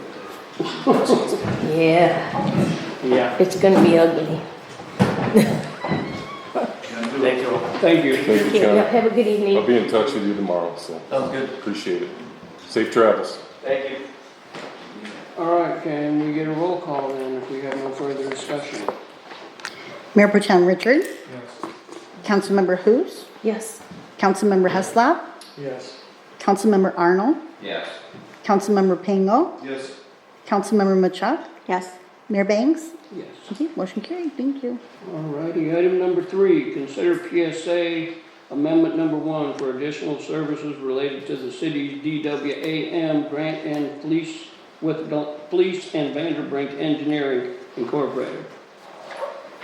Yeah, yeah, it's gonna be ugly. Thank you all. thank you. Thank you, Yeah, John. have a good I'll evening. be in touch with you tomorrow, so Sounds good. appreciate it. Safe travels. Thank you. All right, can we get a roll call then if we have no further discussion? Mayor Pro Tem Richard? Yes. Councilmember Hoose? Yes. Councilmember Heslop? Yes. Councilmember Arnold? Yes. Councilmember Pangle, Yes. Councilmember Machuk, Yes. Mayor Banks. Yes. Okay, motion carried, thank you. Alrighty, item number 3, consider PSA amendment number 1 for additional services related to the city's DWAM grant and Fleis and VandenBrink Engineering Incorporated.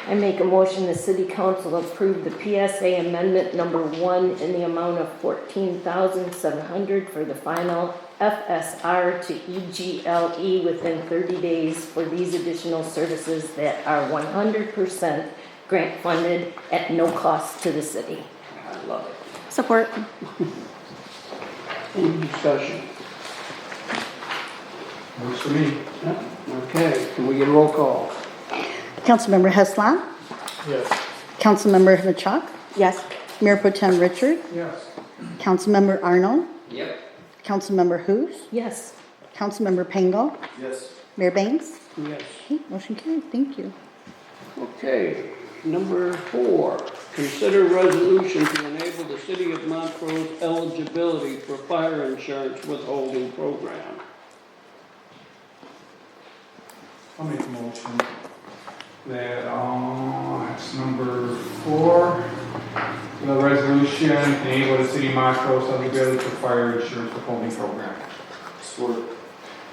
I make a motion the city council approve the PSA amendment number 1 in the amount of $14,700 for the final FSR to EGLE within 30 days for these additional services that are 100% grant funded at no cost to the city. I love it. Support. Any discussion? Works for me. Yeah, okay, can we get a roll call? Councilmember Heslop, Yes. Councilmember Machuk, Yes. Mayor Pro Tem Richard, Yes. Councilmember Arnold, Yep. Councilmember Hoose, Yes. Councilmember Pangle, Yes. Mayor Banks. Yes. Okay, motion carried, thank you. Okay, number 4, consider resolution to enable the city of Montrose eligibility for fire insurance withholding program. I'll make a motion that, that's number 4, the resolution to enable the city of Montrose eligibility for fire insurance withholding program. Support.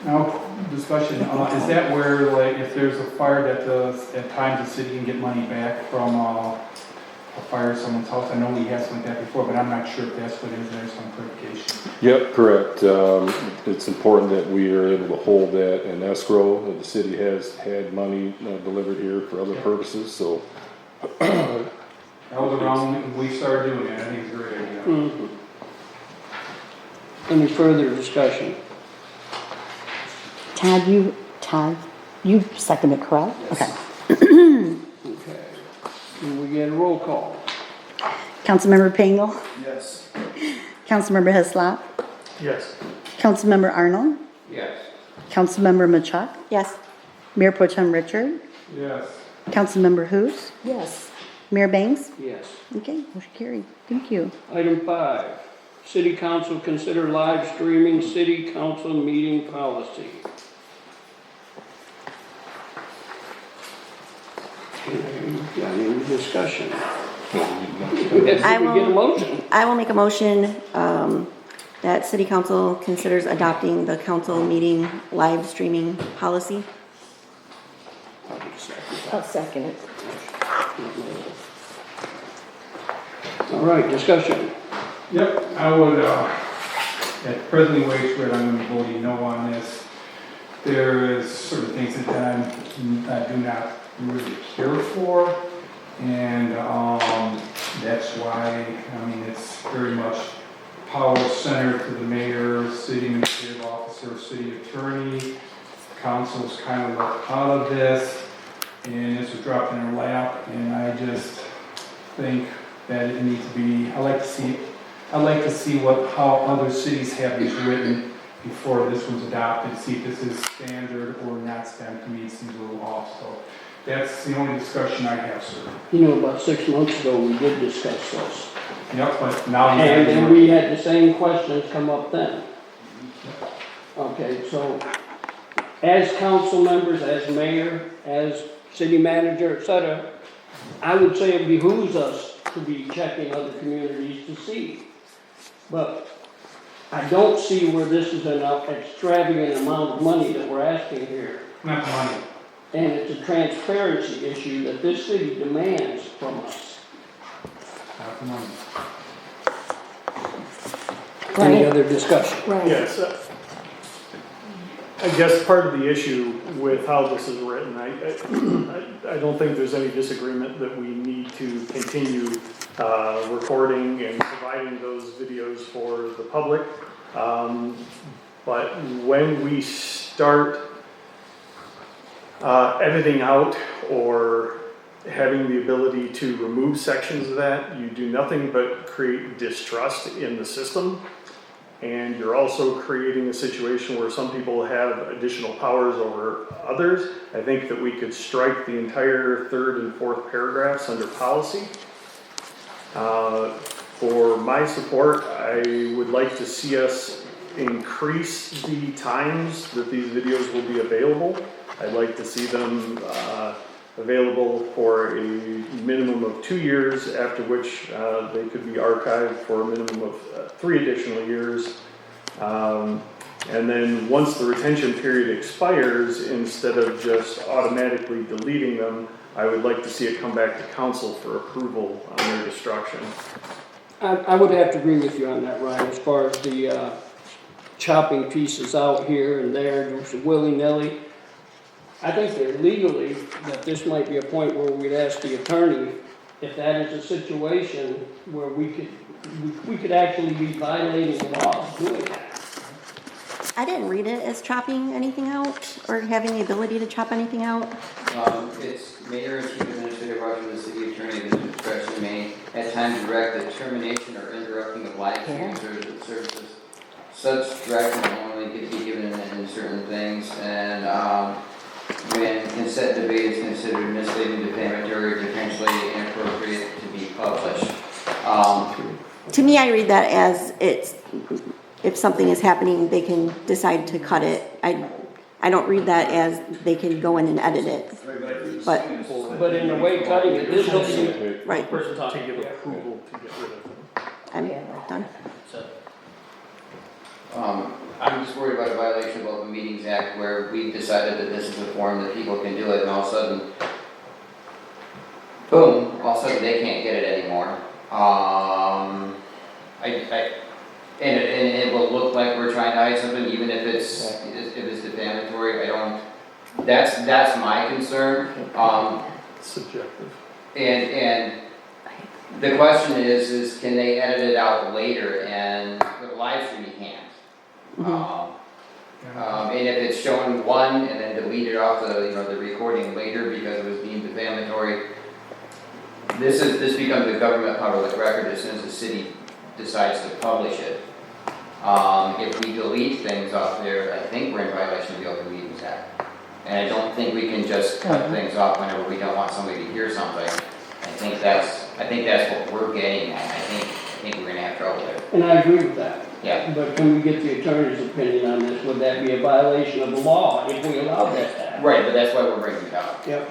Now, discussion, is that where, like, if there's a fire that does, at times the city can get money back from, a fire at someone's house? I know we had something like that before, but I'm not sure if that's what it is, there's some clarification. Yep, correct. It's important that we are able to hold that in escrow. The city has had money delivered here for other purposes, so. That was around when we started doing it, I think it's a great idea. Mhm. Any further discussion? Todd, you seconded, correct? Okay. Okay, can we get a roll call? Councilmember Pangle, Yes. Councilmember Heslop, Yes. Councilmember Arnold, Yes. Councilmember Machuk, Yes. Mayor Pro Tem Richard, Yes. Councilmember Hoose, Yes. Mayor Banks. Yes. Okay, motion carried, thank you. Item 5, city council consider live streaming city council meeting policy. Got any discussion? Yes, I we get a will- motion. I will make a motion that city council considers adopting the council meeting live streaming policy. I'll second it. All right, discussion. Yep, I would, at presently wage rate, I'm gonna be voting no on this. There is certain things that I do not really care for, and, that's why, I mean, it's very much power centered to the mayor, city administrative officer, city attorney. Council's kind of left out of this, and this was dropped in her lap, and I just think that it needs to be, I'd like to see how other cities have these written before this one's adopted, see if this is standard or not standard. To me, it seems a little off, so that's the only discussion I have, sir. You know, about 6 months ago, we did discuss this. Yep, but now And we had the same questions come up then. Okay, so as council members, as mayor, as city manager, etc., I would say it behooves us to be checking other communities to see. But I don't see where this is an extravagant amount of money that we're asking here. Not the money. And it's a transparency issue that this city demands from us. Not the money. Any other discussion? Yes. I guess part of the issue with how this is written, I don't think there's any disagreement that we need to continue recording and providing those videos for the public. But when we start editing out or having the ability to remove sections of that, you do nothing but create distrust in the system. And you're also creating a situation where some people have additional powers over others. I think that we could strike the entire 3rd and 4th paragraphs under policy. For my support, I would like to see us increase the times that these videos will be available. I'd like to see them available for a minimum of 2 years, after which they could be archived for a minimum of 3 additional years. And then once the retention period expires, instead of just automatically deleting them, I would like to see it come back to council for approval on their destruction. I would have to agree with you on that, Ryan, as far as the chopping pieces out here and there, just willy-nilly. I think that legally, that this might be a point where we'd ask the attorney if that is a situation where we could actually be violating the law doing that. I didn't read it as chopping anything out or having the ability to chop anything out. It's mayor and chief administrative officer of the city attorney at his discretion may at times direct the termination or interrupting of live streaming services. Such direction will only be given in certain things, and when consent debate is considered misleading, defamatory, potentially inappropriate to be published. To me, I read that as if something is happening, they can decide to cut it. I don't read that as they can go in and edit it. But in a way, cutting it is something. right, To give approval to get rid of them. I'm done. I'm just worried about a violation of Open Meetings Act where we've decided that this is a form that people can do it, and all of a sudden, boom, all of a sudden they can't get it anymore. And it will look like we're trying to hide something, even if it's defamatory. That's my concern. Subjective. And the question is can they edit it out later? And with live stream you can't. And if it's showing one and then deleted off the recording later because it was deemed defamatory, this becomes a government public record as soon as the city decides to publish it. If we delete things off there, I think we're in violation of the Open Meetings Act. And I don't think we can just cut things off whenever we don't want somebody to hear something. I think that's what we're getting at. I think we're gonna have trouble there. And I agree with that. Yeah. But can we get the attorney's opinion on this? Would that be a violation of the law if we allow that to happen? Right, but that's why we're bringing it up. Yep.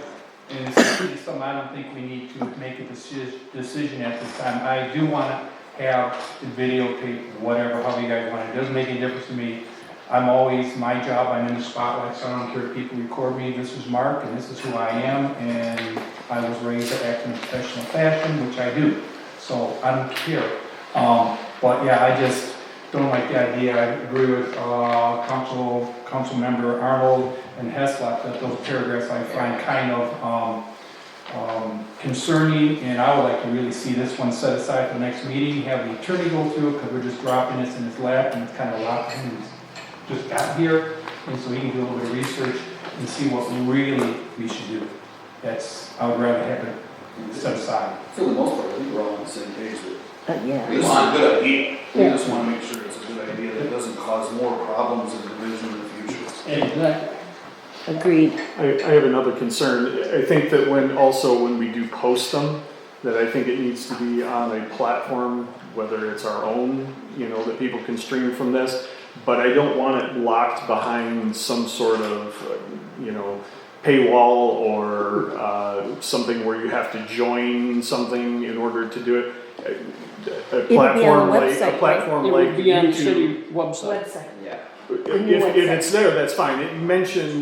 And it's something I don't think we need to make a decision at this time. I do want to have the videotape, whatever, how you guys want it. It doesn't make any difference to me. I'm always, my job, I'm in the spotlight, so I don't care if people record me. This is Mark, and this is who I am, and I was raised to act in a professional fashion, which I do. So I don't care. But yeah, I just don't like the idea. I agree with council member Arnold and Heslop that those paragraphs I find kind of concerning, and I would like to really see this one set aside for the next meeting, have the attorney go through it, because we're just dropping this in his lap, and it's kind of locked in. He's just got here, and so he can do a little bit of research and see what really we should do. I would rather have it set aside. For the most part, I think we're all on the same page with Yeah. this is a good idea. We just want to make sure it's a good idea that doesn't cause more problems and division in the future. Exactly. Agreed. I have another concern. I think that when we do post them, that I think it needs to be on a platform, whether it's our own, that people can stream from this. But I don't want it locked behind some sort of, paywall or something where you have to join something in order to do it. A platform like It would be on the YouTube. city website. Yeah. If it's there, that's fine. It mentioned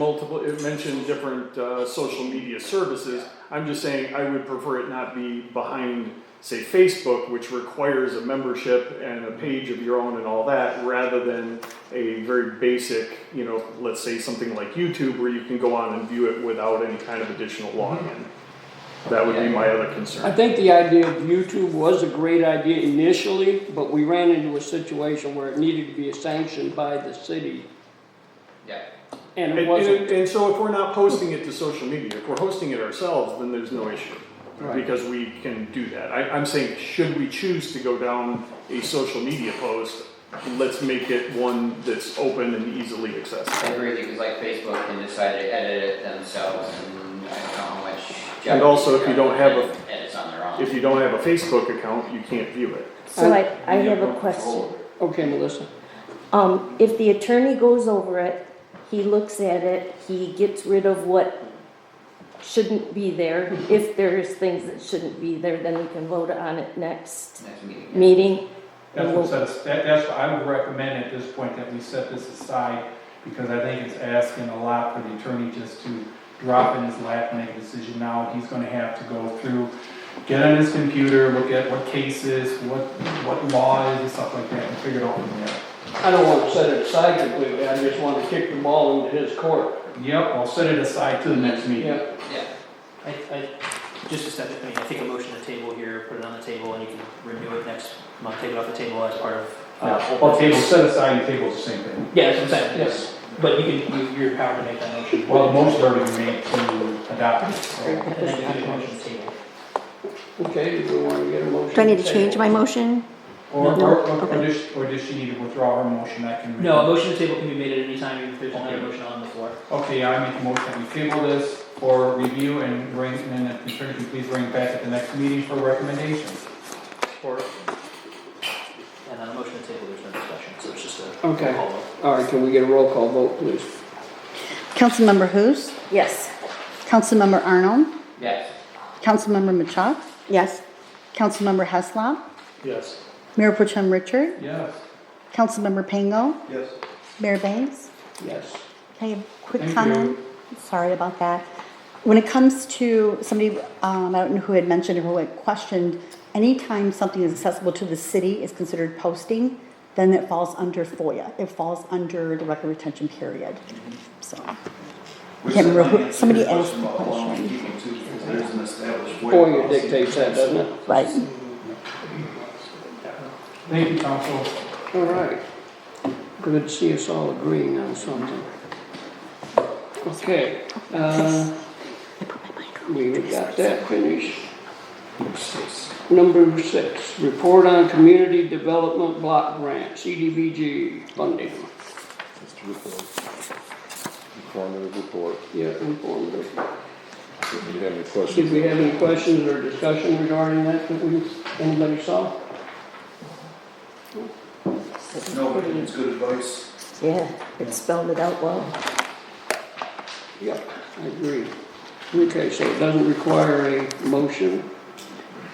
different social media services. I'm just saying I would prefer it not be behind, say, Facebook, which requires a membership and a page of your own and all that, rather than a very basic, let's say something like YouTube where you can go on and view it without any kind of additional login. That would be my other concern. I think the idea of YouTube was a great idea initially, but we ran into a situation where it needed to be sanctioned by the city. Yeah. And it wasn't. And so if we're not posting it to social media, if we're hosting it ourselves, then there's no issue. Right. Because we can do that. I'm saying, should we choose to go down a social media post, let's make it one that's open and easily accessible. I agree with you, because like Facebook can decide to edit it themselves, and I don't know how much. And also, if you don't have edits on their own. If you don't have a Facebook account, you can't view it. So I have a question. Okay, Melissa. If the attorney goes over it, he looks at it, he gets rid of what shouldn't be there. If there's things that shouldn't be there, then we can vote on it next Next meeting. That's what I would recommend at this point, that we set this aside, because I think it's asking a lot for the attorney just to drop in his lap and make a decision now. He's gonna have to go through, get on his computer, look at what cases, what law is and stuff like that, and figure it out from there. I don't want to set it aside completely, I just want to kick the ball into his court. Yep, I'll set it aside to the next meeting. Yeah. I just a step, I mean, I think a motion to table here, put it on the table, and you can renew it next month, take it off the table as part of. Well, table set aside and table's the same thing. Yeah, that's what I'm saying, yes, but you're empowered to make that motion. Well, the motion's already been made to adopt it, so. And then you have a motion to table. Okay, do we want to get a motion? Do I need to change my motion? Or Okay. does she need to withdraw her motion? I can. No, a motion to table can be made at any time, even if there's another motion on the floor. Okay, I make a motion that we table this for review and bring, and then the attorney can please bring it back at the next meeting for recommendation. Support. And on a motion to table, there's no discussion, so it's just a Okay. roll call vote. All right, can we get a roll call vote, please? Councilmember Hoose, Yes. Councilmember Arnold, Yes. Councilmember Machuk, Yes. Councilmember Heslop, Yes. Mayor Pro Tem Richard, Yes. Councilmember Pangle, Yes. Mayor Banks. Yes. Okay, quick Thank comment. Sorry about that. When it comes to somebody, I don't know who had mentioned or who had questioned, anytime something is accessible to the city is considered posting, then it falls under FOIA. It falls under the record retention period. So, I can't remember who, somebody asked the question. There's an established way. FOIA dictates that, doesn't it? Right. Thank you, counsel. All right. Good to see us all agreeing on something. Okay, we got that finished. Number 6, report on community development block grant, CDBG funding. Just a report. Informative report. Yeah, informative. If you have any questions. Did we have any questions or discussion regarding that anybody saw? No, but it's good advice. Yeah, it spelled it out well. Yep, I agree. Okay, so it doesn't require a motion?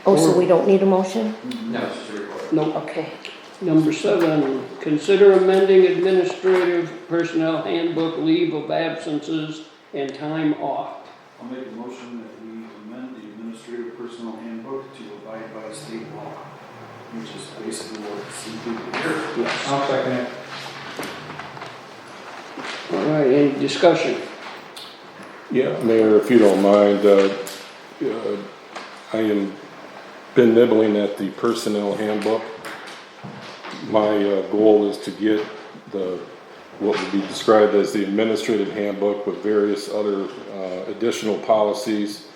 Oh, so we don't need a motion? No, it's just a report. Nope. Okay. Number 7, consider amending administrative personnel handbook leave of absences and time off. I'll make a motion that we amend the administrative personnel handbook to abide by state law, which is basically what CDBG here. Yes. I'll second it. All right, any discussion? Yeah, Mayor, if you don't mind, I am been nibbling at the personnel handbook. My goal is to get what would be described as the administrative handbook with various other additional policies,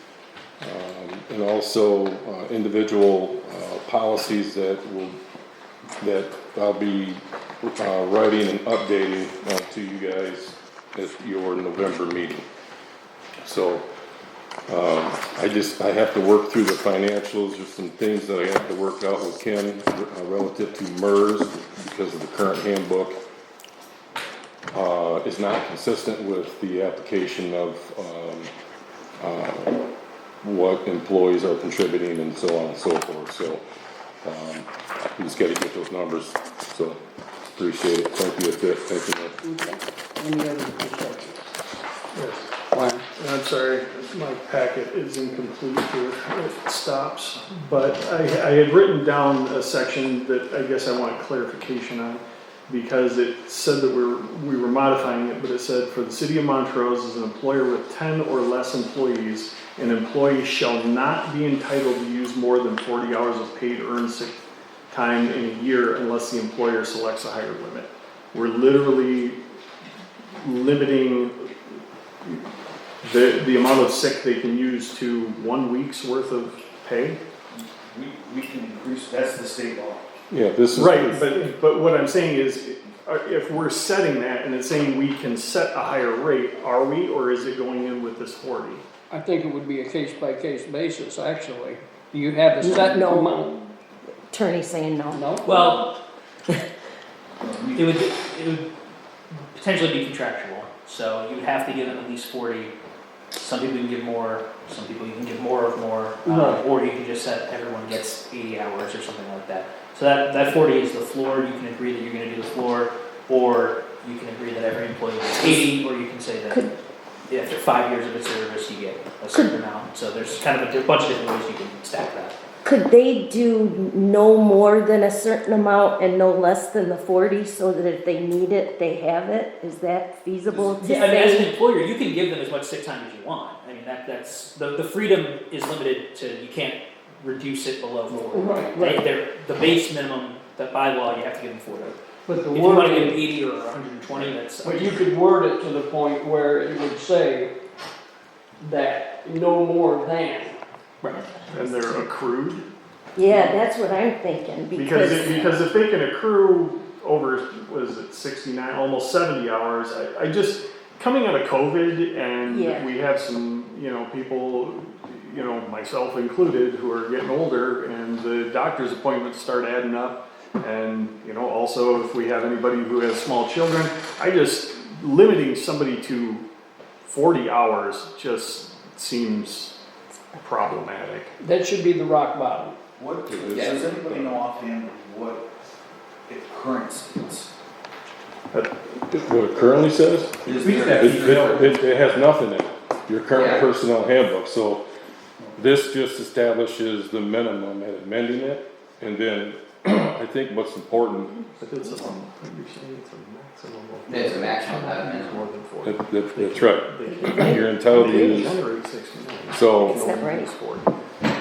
and also individual policies that I'll be writing and updating to you guys at your November meeting. So I have to work through the financials. There's some things that I have to work out with Ken relative to MERS, because of the current handbook is not consistent with the application of what employees are contributing and so on and so forth. So we just got to get those numbers. So appreciate it. Thank you. Thank you. Okay. Any other discussion? Yes. Why? I'm sorry, my packet is incomplete here, it stops, but I had written down a section that I guess I want clarification on, because it said that we were modifying it, but it said, for the city of Montrose, as an employer with 10 or less employees, an employee shall not be entitled to use more than 40 hours of paid earned sick time in a year unless the employer selects a higher limit. We're literally limiting the amount of sick they can use to 1 week's worth of pay. We can increase, that's the state law. Yeah, this is Right, but what I'm saying is, if we're setting that and it's saying we can set a higher rate, are we, or is it going in with this 40? I think it would be a case-by-case basis, actually. Do you have a set No. amount? Attorney saying no. No? Well, It would potentially be contractual, so you would have to give them at least 40. Some people you can give more, some people you can give more of more, Right. or you can just set everyone gets 80 hours or something like that. So that 40 is the floor. You can agree that you're going to do the floor, or you can agree that every employee gets 80, or you can say that after 5 years of its service you get a certain amount. So there's kind of a bunch of different ways you can stack that. Could they do no more than a certain amount and no less than the 40, so that if they need it, they have it? Is that feasible to Yeah, I mean, as an say? employer, you can give them as much sick time as you want. I mean, that's the freedom is limited to you can't reduce it below 40. Right. The base minimum that by law you have to give them 40. But the If you want to wording- give them 80 or 120, that's. But you could word it to the point where it would say that no more than. Right. And they're accrued. Yeah, that's what I'm thinking, Because if they can accrue over, what is it, 69, almost 70 hours, I just, coming out of COVID, and Yeah. we have some, people, myself included, who are getting older, and the doctor's appointments start adding up, and, also if we have anybody who has small children, limiting somebody to 40 hours just seems problematic. That should be the rock bottom. Does anybody know offhand what it currently states? What it currently says? Is We there- have- It has nothing in it, your current Yeah. personnel handbook, so this just establishes the minimum and amending it, and then I think what's important, But it's you're saying it's a maximum of. There's a maximum, not a minimum. More than 40. that's right, you're entitled to They use, generate 69. so Is that right? 40.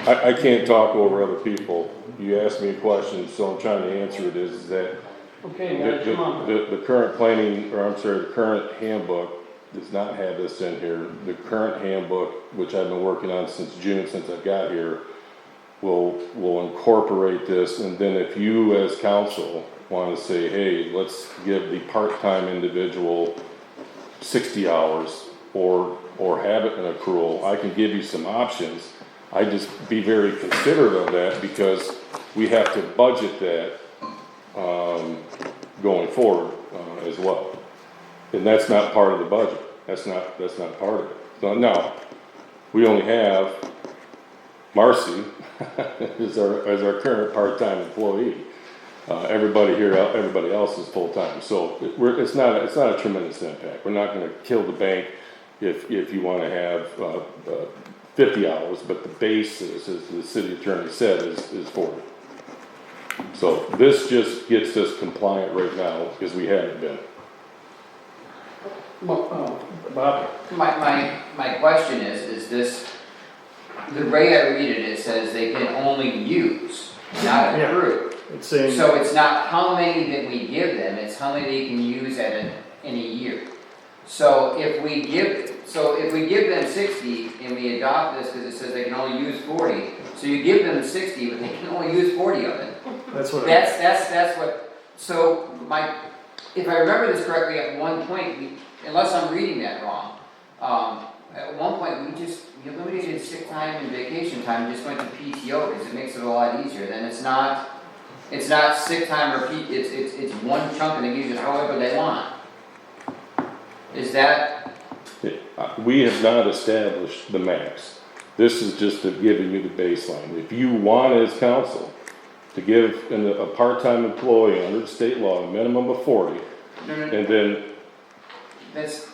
I can't talk over other people. You asked me a question, so I'm trying to answer it, is that Okay, guys, come on. the current the current handbook does not have this in here. The current handbook, which I've been working on since June, since I got here, will incorporate this, and then if you as council want to say, hey, let's give the part-time individual 60 hours, or have it in accrual, I can give you some options. I just be very considerate of that, because we have to budget that going forward as well. And that's not part of the budget. That's not part of it. So now, we only have Marcy as our current part-time employee. Everybody else is full-time. So it's not a tremendous impact. We're not going to kill the bank if you want to have 50 hours, but the base, as the city attorney said, is 40. So this just gets us compliant right now, because we haven't been. Bob? My question is this, the way I read it, it says they can only use, not Yeah. accrue. It's saying. So it's not how many that we give them, it's how many they can use in a year. So if we give them 60 and we adopt this because it says they can only use 40, so you give them 60, but they can only use 40 of it. That's what. That's what, so if I remember this correctly, at one point, unless I'm reading that wrong, at one point, we eliminated sick time and vacation time, just went to PTO, because it makes it a lot easier. Then it's not sick time or it's one chunk and they use it however they want. Is that? We have not established the max. This is just giving you the baseline. If you want as council to give a part-time employee under the state law a minimum of 40, and then. That's,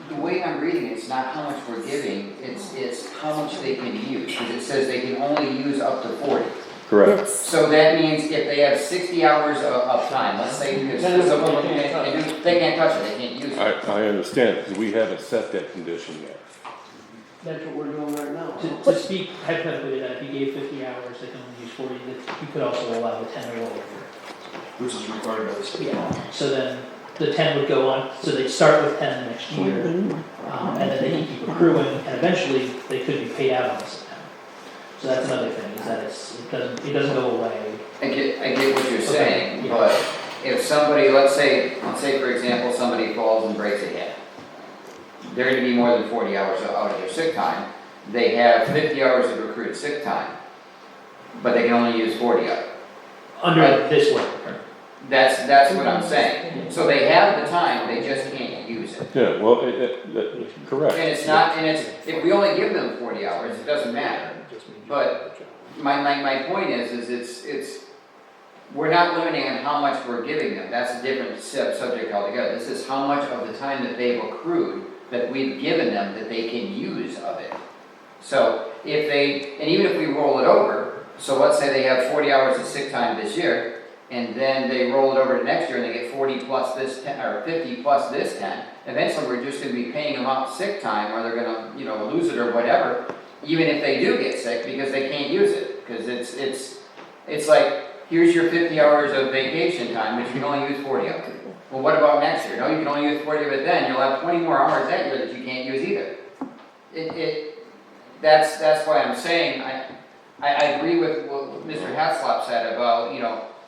the way I'm reading it, it's not how much we're giving, it's how much they can use, because it says they can only use up to 40. Correct. So that means if they have 60 hours of time, let's say they can't touch it, they can't use it. I understand, because we haven't set that condition yet. That's what we're doing right now. To speak hypothetically to that, if you gave 50 hours, they can only use 40, you could also allow the 10 or over. Which is required by the state. Yeah, so then the 10 would go on, so they'd start with 10 the next year, and then they can keep accruing, and eventually they could be paid out on this account. So that's another thing, is that it doesn't go away. I get what you're saying, yeah. but if somebody, let's say for example, somebody falls and breaks a hip, they're gonna be more than 40 hours out of their sick time. They have 50 hours of accrued sick time, but they can only use 40 of it. Under this way, That's what I'm saying. So they have the time, they just can't use it. Yeah, well, correct. And it's not, and it's, if we only give them 40 hours, it doesn't matter. But my point is it's, we're not limiting on how much we're giving them. That's a different subject altogether. This is how much of the time that they've accrued that we've given them that they can use of it. So if they, and even if we roll it over, so let's say they have 40 hours of sick time this year, and then they roll it over to next year and they get 40 plus this 10, or 50 plus this 10, eventually we're just gonna be paying them out sick time, or they're gonna, lose it or whatever, even if they do get sick, because they can't use it. Because it's like, here's your 50 hours of vacation time, but you can only use 40 of it. Well, what about next year? No, you can only use 40 of it then. You'll have 20 more hours that year that you can't use either. That's why I'm saying, I agree with what Mr. Heslop said about,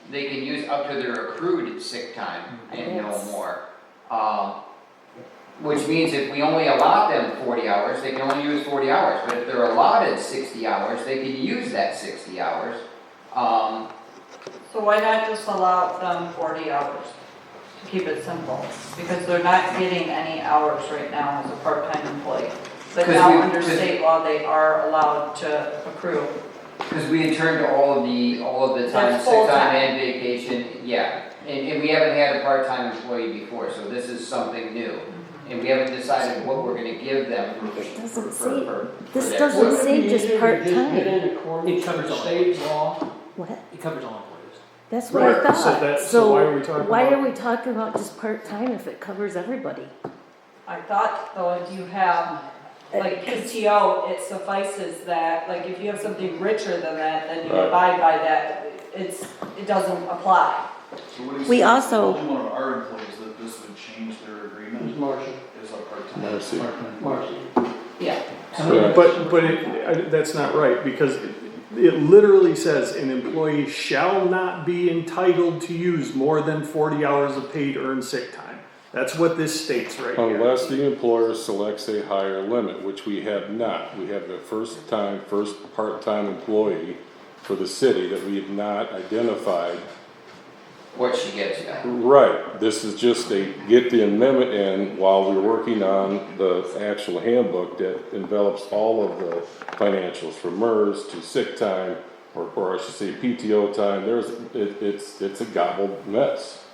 they can use up to their accrued sick time and no more. Which means if we only allot them 40 hours, they can only use 40 hours. But if they're allotted 60 hours, they can use that 60 hours. So why not just allow them 40 hours, to keep it simple? Because they're not getting any hours right now as a part-time employee. But now under state law, they are allowed to accrue. Because we had turned to all of the time, That's sick full-time. time and vacation, yeah. And we haven't had a part-time employee before, so this is something new. And we haven't decided what we're gonna give them It doesn't for say, their- this doesn't say just part-time. It covers all state law. What? It covers all employees. That's what I Right, thought. so why are we talking why about- are we talking about just part-time if it covers everybody? I thought though, if you have, like PTO, it suffices that, like if you have something richer than that, then you Right. abide by that, it doesn't apply. So what he's We saying is also- only one of our employees that this would change their agreement Marcia. is a part-time. Mercy. Marcia. Yeah. Correct. But that's not right, because it literally says an employee shall not be entitled to use more than 40 hours of paid earned sick time. That's what this states right here. Unless the employer selects a higher limit, which we have not. We have the first part-time employee for the city that we have not identified. what she gets yet. Right, this is just get the amendment in while we're working on the actual handbook that envelops all of the financials from MERS to sick time, or I should say PTO time. It's a gobbled mess.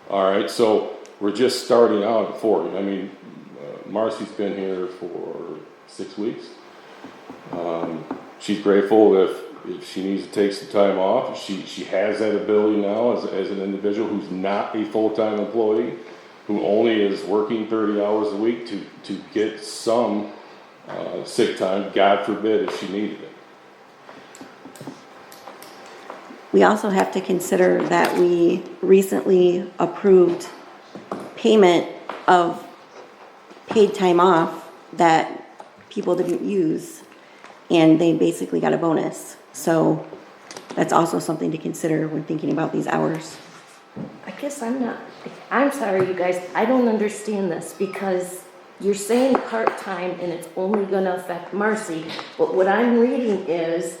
All right, so we're just starting out at 40. I mean, Marcy's been here for 6 weeks. She's grateful if she needs to take some time off. She has that ability now as an individual who's not a full-time employee, who only is working 30 hours a week to get some sick time, God forbid, if she needed it. We also have to consider that we recently approved payment of paid time off that people didn't use, and they basically got a bonus. So that's also something to consider when thinking about these hours. I guess I'm sorry, you guys, I don't understand this, because you're saying part-time and it's only gonna affect Marcy, but what I'm reading is,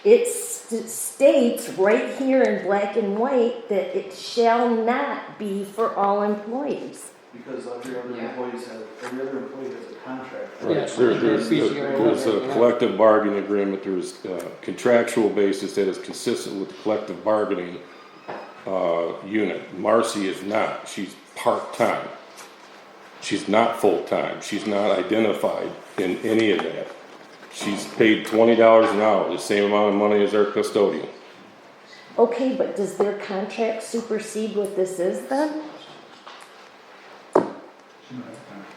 it states right here in black and white that it shall not be for all employees. Because every other employee has a contract. Right. Yes. There's a collective bargaining agreement, there's contractual basis that is consistent with the collective bargaining unit. Marcy is not, she's part-time. She's not full-time, she's not identified in any of that. She's paid $20 an hour, the same amount of money as our custodian. Okay, but does their contract supersede what this is then?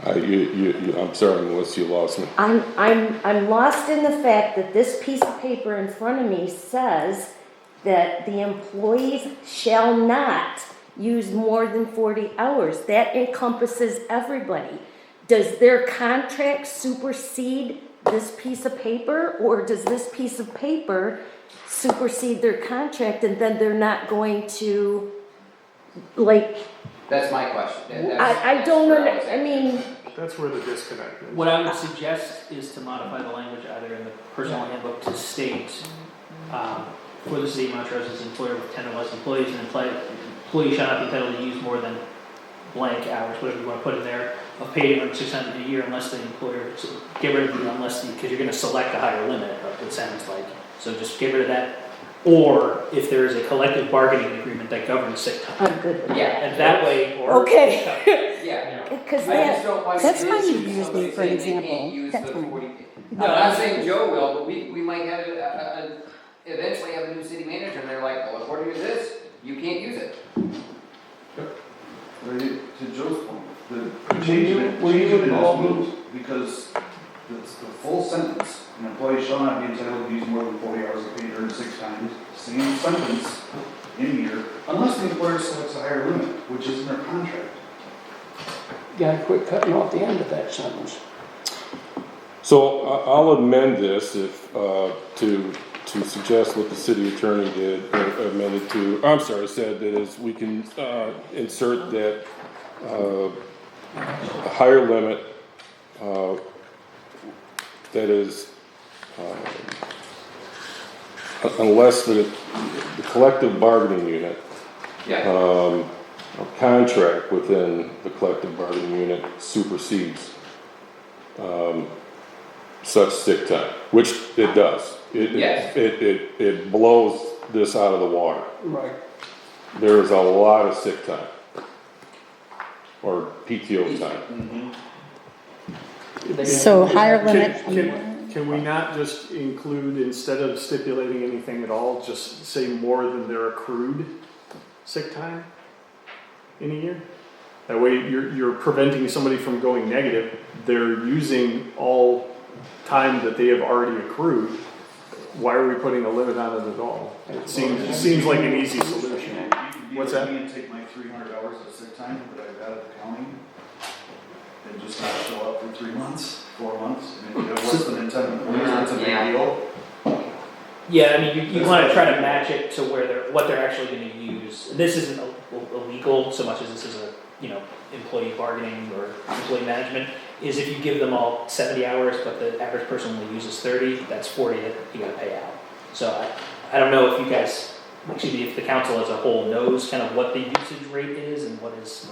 I'm sorry, Melissa, you lost me. I'm lost in the fact that this piece of paper in front of me says that the employees shall not use more than 40 hours. That encompasses everybody. Does their contract supersede this piece of paper, or does this piece of paper supersede their contract and then they're not going to, like, That's my question. I don't know, I mean, That's where the disconnect is. What I would suggest is to modify the language either in the personnel handbook to state, for the city of Montrose as an employer with 10 or less employees, an employee shall not be entitled to use more than blank hours, whatever you wanna put in there, of paid earned 600 a year unless the employer, so get rid of the unless the, because you're gonna select a higher limit, it sounds like. So just get rid of that. Or if there is a collective bargaining agreement that governs sick time. I'm good with that. Yeah. And that way, or. Okay. Yeah. Because I just don't want that's to fine issue to use somebody me for saying an they can't example. use That's the fine. 40. I'm not saying Joe will, but we might have eventually have a new city manager and they're like, well, according to this, you can't use it. To Joe's point, the changing it is moot because the full sentence, an employee shall not be entitled to use more than 40 hours of paid earned 6 times, same sentence in here, unless the employer selects a higher limit, which is in their contract. Gotta quit cutting off the end of that sentence. So I'll amend this if, to suggest what the city attorney did, amended to, I'm sorry, said that is, we can, insert that, a higher limit, that is, unless the collective bargaining unit, Yeah. a contract within the collective bargaining unit supersedes, such sick time, which it does. Yes. It blows this out of the water. Right. There is a lot of sick time. Or PTO time. So higher limit. Can we not just include, instead of stipulating anything at all, just say more than their accrued sick time in a year? That way you're preventing somebody from going negative. They're using all time that they have already accrued. Why are we putting a limit on it at all? It seems like an easy solution. What's that? You can take my 300 hours of sick time that I got at the county and just not show up for 3 months, 4 months, and if you have less than 10 employees, that's a big deal. Yeah, I mean, you wanna try to match it to where what they're actually gonna use. This isn't illegal so much as this is a, employee bargaining or employee management, is if you give them all 70 hours, but the average person only uses 30, that's 40 that you gotta pay out. So I don't know if you guys, if the council as a whole knows kind of what the usage rate is and what is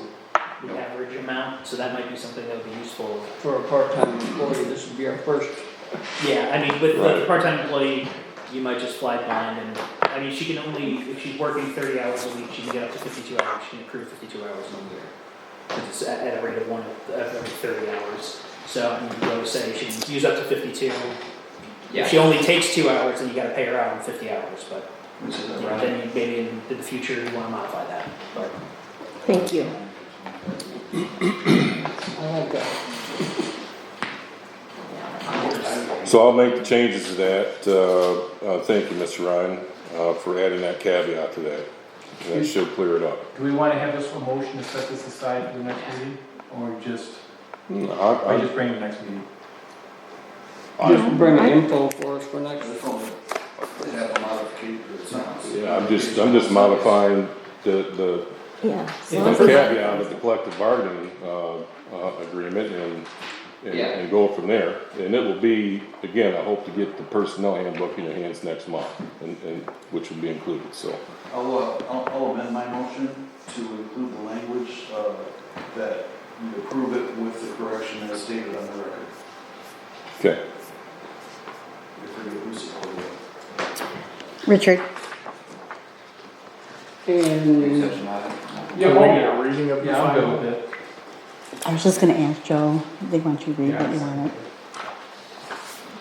the average amount, so that might be something that would be useful. For a part-time employee, this would be our first. Yeah, I mean, with the part-time employee, you might just fly blind and, I mean, she can only, if she's working 30 hours a week, she can get up to 52 hours, she can accrue 52 hours in a year. It's at a rate of every 30 hours. So, I mean, you go say she can use up to 52. Yeah. If she only takes 2 hours, then you gotta pay her out on 50 hours, but, then you, maybe in the future, you wanna modify that, but. Thank you. I like that. So I'll make the changes to that. Thank you, Mr. Ryan, for adding that caveat to that. That should clear it up. Do we want to have this a motion to set this aside for the next meeting, or just, No, I just bring the next meeting? Just bring the info for us for next. They have a modification to the sentence. Yeah, I'm just modifying the Yeah. caveat of the collective bargaining, agreement and go from there. And it will be, again, I hope to get the personnel handbook in your hands next month, and which will be included, so. I'll amend my motion to include the language that you approve it with the correction as stated on the record. Okay. If we who supported it. Richard, And Can we get a reading of the Yeah, I'm good final? with it. I was just gonna ask Joe, they want you to read what you want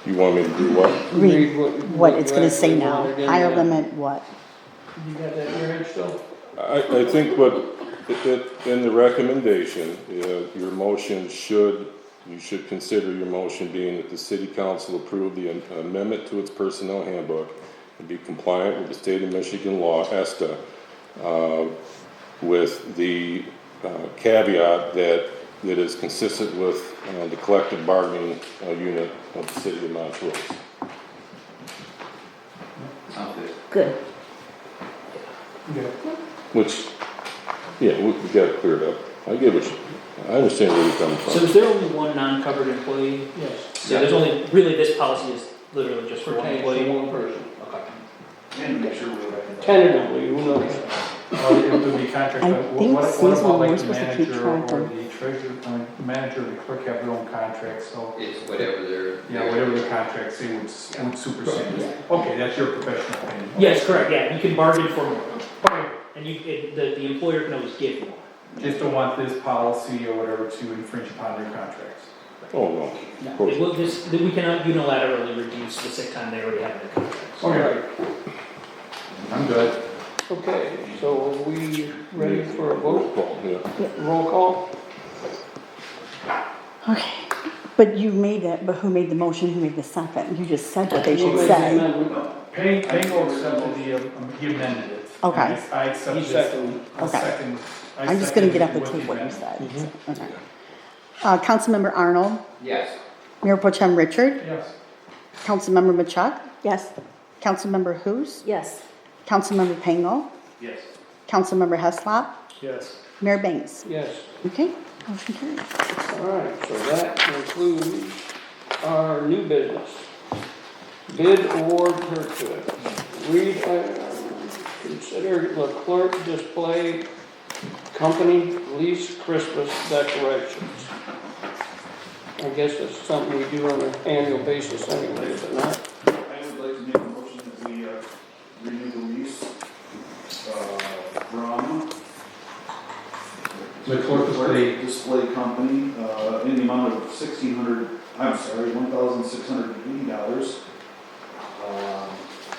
You want me to do what? to read, what it's gonna say you now, want it in higher there. limit, what? You got that in your head still? I think in the recommendation, your motion you should consider your motion being that the city council approve the amendment to its personnel handbook and be compliant with the state of Michigan law, ESTA, with the caveat that it is consistent with the collective bargaining unit of the city of Montrose. Sounds good. Good. Which, yeah, we got it cleared up. I understand where you're coming So from. is there only one non-covered employee? Yes. So there's only, really, this policy is literally just for one Pertains to employee? one person. Okay. And make sure we have. Tentatively, who knows? It would be contract, I but think what seasonal, about like we're the supposed to keep manager track or of. the treasurer, manager or the clerk have their own contract, so. It's whatever they're. Yeah, whatever the contract say would supersede it. Okay, that's your professional opinion. Yes, correct, yeah, you can bargain for more. And the employer can always give more. Just don't want this policy or whatever to infringe upon their contracts. Oh, no, No, of course. it will, we cannot unilaterally reduce the sick time they already have in their contracts. Okay. I'm good. Okay, so are we ready for a vote? Call, yeah. Roll call? Okay, but you made it, but who made the motion, who made the second? You just said what they Who should made the say. amendment? Pangle accepted he amended it. Okay. I accepted He it. seconded. I Okay. second. I I'm just gonna get up seconded and with take what the you said. amendment. Okay. Councilmember Arnold, Yes. Mayor Pro Tem Richard, Yes. Councilmember Machuk, Yes. Councilmember Hoose, Yes. Councilmember Pangle, Yes. Councilmember Heslop, Yes. Mayor Banks. Yes. Okay, motion carries. All right, so that concludes our new business. Bid award purchase. Read, consider the clerk display company lease Christmas decorations. I guess that's something we do on an annual basis anyway, is it not? I would like to make a motion that we renew the lease from The clerk display company in the amount of $1,680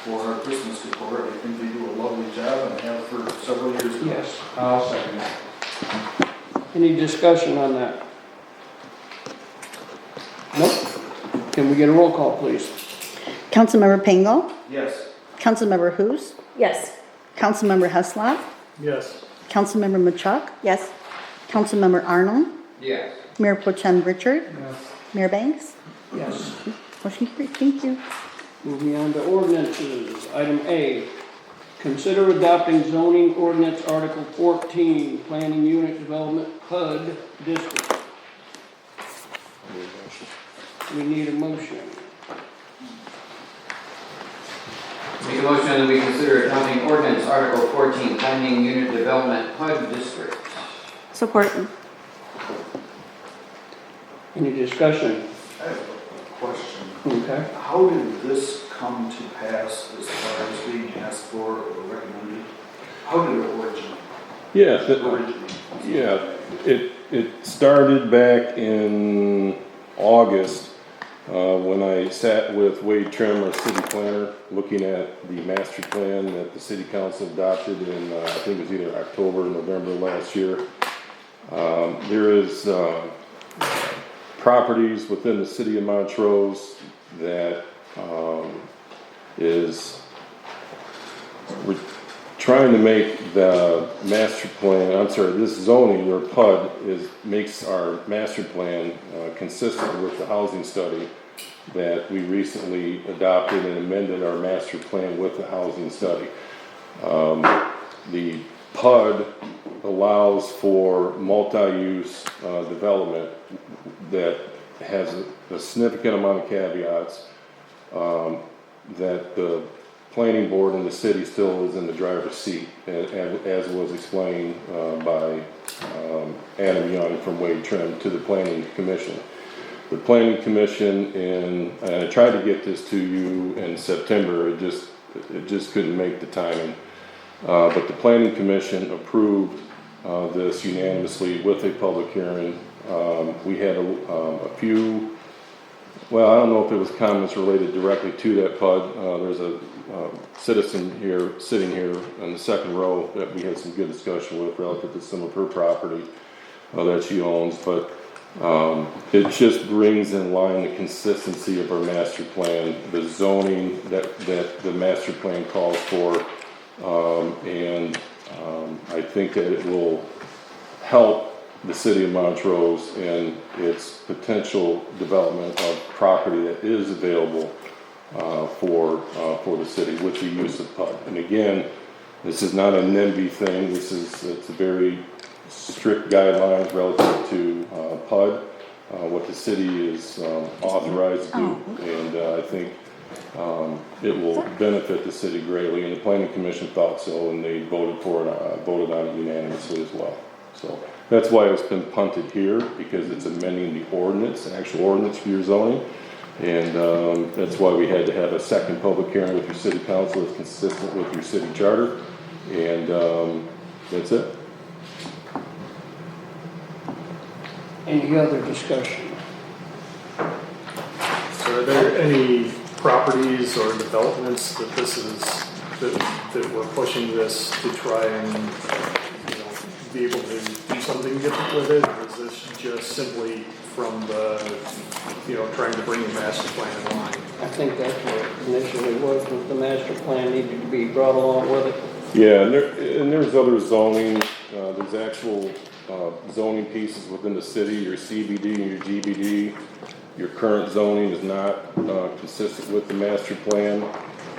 for our Christmas decor. I think they do a lovely job and have for several years now. Yes. I'll second it. Any discussion on that? Nope. Can we get a roll call, please? Councilmember Pangle, Yes. Councilmember Hoose, Yes. Councilmember Heslop, Yes. Councilmember Machuk, Yes. Councilmember Arnold, Yes. Mayor Pro Tem Richard, Yes. Mayor Banks. Yes. Motion carried, thank you. Moving on to ordinances. Item A, consider adopting zoning ordinance Article 14, Planning Unit Development PUD District. We need a motion. Make a motion that we consider adopting ordinance Article 14, Planning Unit Development PUD District. Support. Any discussion? I have a question. Okay. How did this come to pass as far as being asked for or recommended? How did it originate? Yeah, it started back in August, when I sat with Wade Trim, our city planner, looking at the master plan that the city council adopted in, I think it was either October or November last year. There is, properties within the city of Montrose that, we're trying to make the master plan, this zoning or PUD makes our master plan consistent with the housing study that we recently adopted and amended our master plan with the housing study. The PUD allows for multi-use development that has a significant amount of caveats that the planning board and the city still is in the driver's seat, as was explained by Adam Young from Wade Trim to the planning commission. The planning commission, and I tried to get this to you in September, it just couldn't make the timing. But the planning commission approved this unanimously with a public hearing. We had a few, well, I don't know if it was comments related directly to that PUD. There's a citizen here, sitting here in the second row, that we had some good discussion with relative to some of her property that she owns, but it just brings in line the consistency of our master plan, the zoning that the master plan calls for, and I think that it will help the city of Montrose in its potential development of property that is available for the city with the use of PUD. And again, this is not a NIMBY thing. It's a very strict guidelines relative to PUD, what the city is authorized to do. And I think it will benefit the city greatly, and the planning commission thought so, and they voted for it, voted on it unanimously as well. So that's why it's been punted here, because it's amending the ordinance, an actual ordinance for your zoning. And that's why we had to have a second public hearing with your city council that's consistent with your city charter. And that's it. Any other discussion? So are there any properties or developments that this is, that we're pushing this to try and, be able to do something different with it? Or is this just simply from the, trying to bring the master plan in line? I think that's what it initially was, the master plan needed to be brought along with it. Yeah, and there's other zoning, there's actual zoning pieces within the city, your CBD and your GBD. Your current zoning is not consistent with the master plan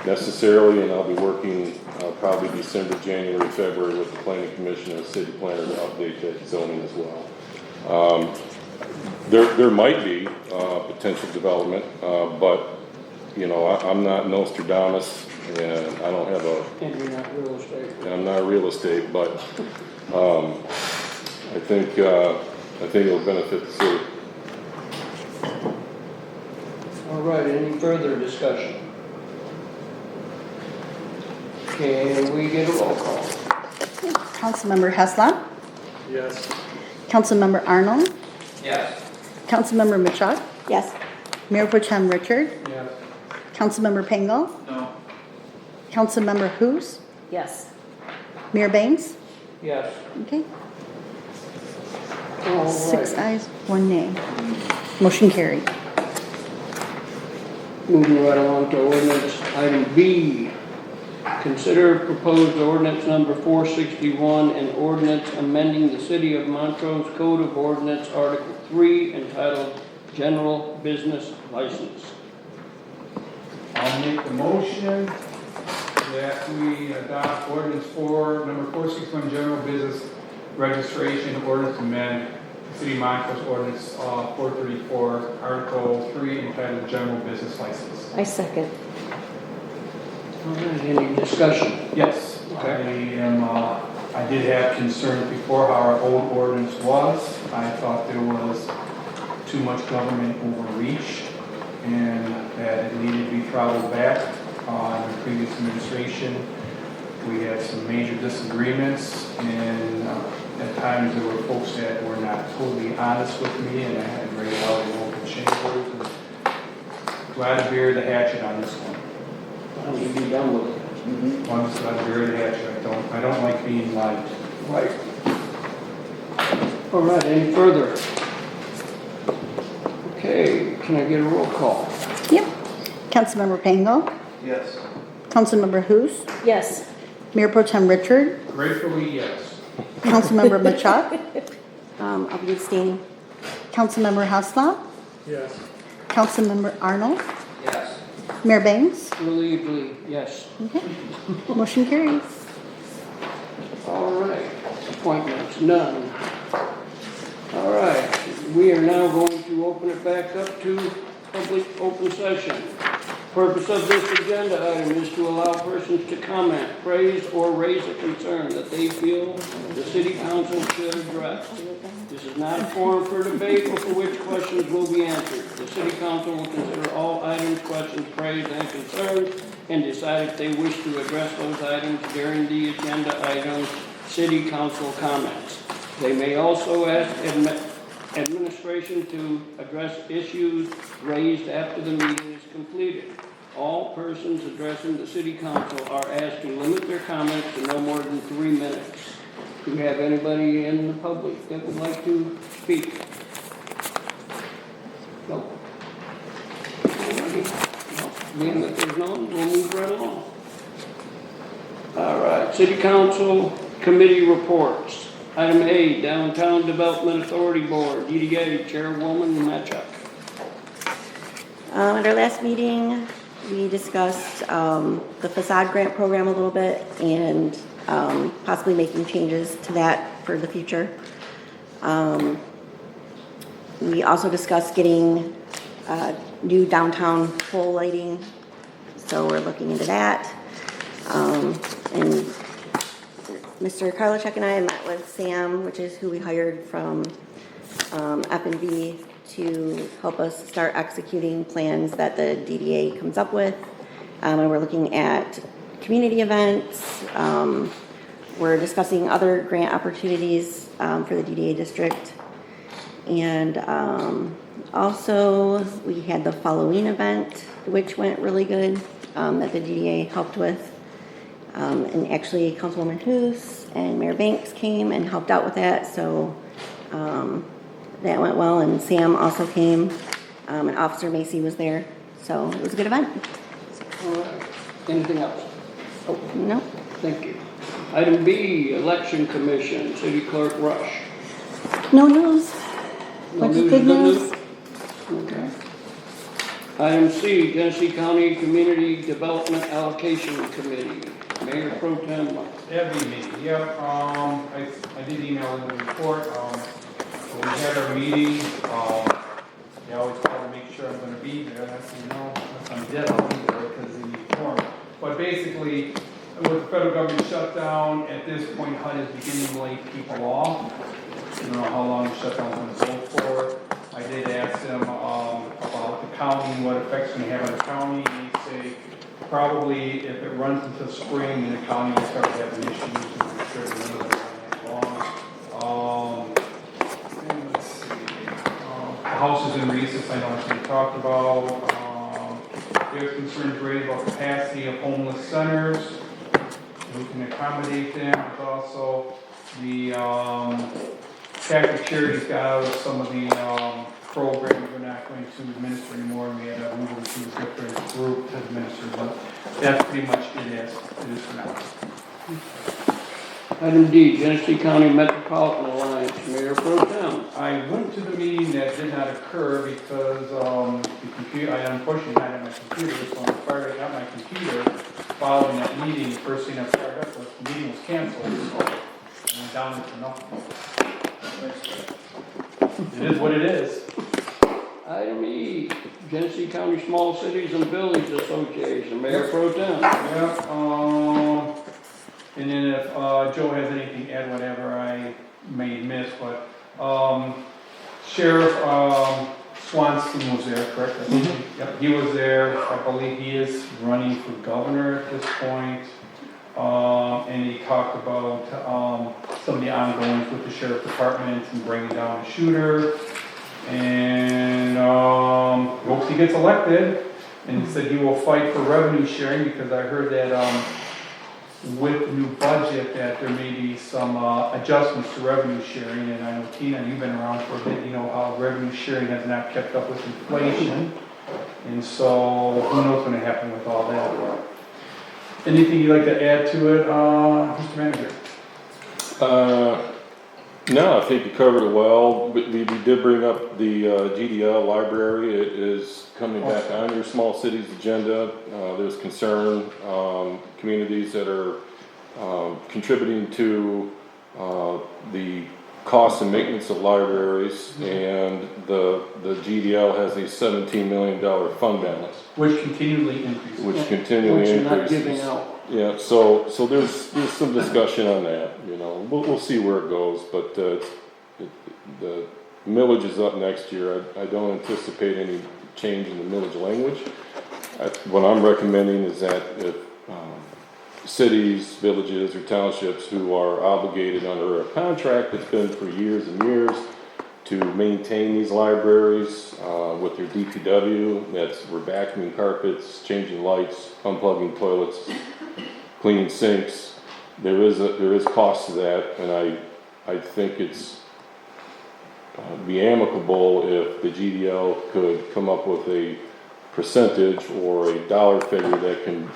necessarily, and I'll be working probably December, January, February with the planning commission and city planner to update that zoning as well. There might be potential development, but I'm not Nostradamus, and I don't have a. And you're not real estate. And I'm not real estate, but I think it'll benefit the city. All right, any further discussion? Can we get a roll call? Councilmember Heslop, Yes. Councilmember Arnold, Yes. Councilmember Machuk, Yes. Mayor Pro Tem Richard, Yes. Councilmember Pangle, No. Councilmember Hoose, Yes. Mayor Banks. Yes. Okay, All 6 right. ayes, 1 nay. Motion carried. Moving right along to ordinance item B. Consider proposed ordinance number 461, an ordinance amending the City of Montrose Code of Ordinance, Article 3, entitled General Business License. I'll make the motion that we adopt ordinance number 461, general business registration ordinance amend City of Montrose ordinance 434, Article 3, entitled General Business License. I second. All right, any discussion? Yes, I did have concerns before how our old ordinance was. I thought there was too much government overreach and that it needed to be throttled back on the previous administration. We had some major disagreements, and at times there were folks that were not totally honest with me, and I had to bring out in open chambers. Glad to bear the hatchet on this one. Why don't you be done with it? I'm just glad to bear the hatchet. I don't like being lied. Right. All right, any further? Okay, can I get a roll call? Yep. Councilmember Pangle, Yes. Councilmember Hoose, Yes. Mayor Pro Tem Richard, Gratefully, yes. Councilmember Machuk, I'll be abstaining. Councilmember Heslop, Yes. Councilmember Arnold, Yes. Mayor Banks. Relievely, yes. Okay. Motion carries. All right, appointments, none. All right, we are now going to open it back up to public open session. Purpose of this agenda item is to allow persons to comment, praise, or raise a concern that they feel the city council should address. This is not a forum for debate or for which questions will be answered. The city council will consider all items, questions, praise, and concerns, and decide if they wish to address those items during the agenda item city council comments. They may also ask administration to address issues raised after the meeting is completed. All persons addressing the city council are asked to limit their comments to no more than 3 minutes. Do we have anybody in the public that would like to speak? No. Nobody? No. Being that there's none, we'll move right along. All right, city council committee reports. Item A, Downtown Development Authority Board, DDA Chairwoman Machuk. At our last meeting, we discussed the facade grant program a little bit and possibly making changes to that for the future. We also discussed getting new downtown pole lighting so we're looking into that. And Mr. Karlochek and I met with Sam, which is who we hired from F&B, to help us start executing plans that the DDA comes up with. And we're looking at community events. We're discussing other grant opportunities for the DDA district. And also, we had the Halloween event, which went really good, that the DDA helped with. And actually, Councilwoman Hoose and Mayor Banks came and helped out with that, so that went well. And Sam also came, and Officer Macy was there, so it was a good event. All right. Anything else? Oh, no. Thank you. Item B, Election Commission, City Clerk Rush. No news. No Which is news, good news. Okay. Item C, Genesee County Community Development Allocation Committee, Mayor Pro Tem. That'd be me, yep, I did email in the report, we had our meeting, they always call to make sure I'm gonna be there, that's, you know, if I'm dead, I'll be there because of the form. But basically, with the federal government shutdown, at this point, HUD is beginning to lay people off. I don't know how long the shutdown's gonna go for. I did ask them, about the county, what effects it's gonna have on the county, and they say, probably if it runs into spring, then the county will start having issues, and I'm sure they know that long. Let's see, the house is in recess, I know it's been talked about. There's concerns raised about capacity of homeless centers, we can accommodate them. There's also the Catholic Charities got out of some of the programs we're not going to administer anymore, and we had to move them to a different group to administer, but that's pretty much it is for now. Item D, Genesee County Metropolitan Alliance, Mayor Pro Tem. I went to the meeting that did not occur because the computer, I unfortunately not had my computer, so I fired up my computer following that meeting. The first thing I fired up was the meeting was canceled, so I went down to nothing. It is what it is. Item E, Genesee County Small Cities and Villages Association, Mayor Pro Tem. Yeah, and then if Joe has anything to add, whatever I may miss, but Sheriff Swanson was there, correct? Yep, he was there. I believe he is running for governor at this point. And he talked about some of the ongoings with the sheriff department and bringing down a shooter. And hopes he gets elected. And he said he will fight for revenue sharing, because I heard that with the new budget that there may be some adjustments to revenue sharing. And I know, Tina, you've been around for a bit, you know how revenue sharing has not kept up with inflation. And so who knows what's going to happen with all that. Anything you'd like to add to it, Mr. Manager? No, I think you covered it well. We did bring up the GDL library. It is coming back on your small cities agenda. There's concern, communities that are contributing to the cost and maintenance of libraries, and the GDL has a $17 million fund balance. Which continually increases. Which continually Which you're not increases. giving out. Yeah, so there's some discussion on that, you know, we'll see where it goes, but the millage is up next year. I don't anticipate any change in the millage language. What I'm recommending is that if cities, villages, or townships who are obligated under a contract that's been for years and years to maintain these libraries with their DPW, that's we're vacuuming carpets, changing lights, unplugging toilets, cleaning sinks, there is cost to that, and I think it's be amicable if the GDL could come up with a percentage or a dollar figure that can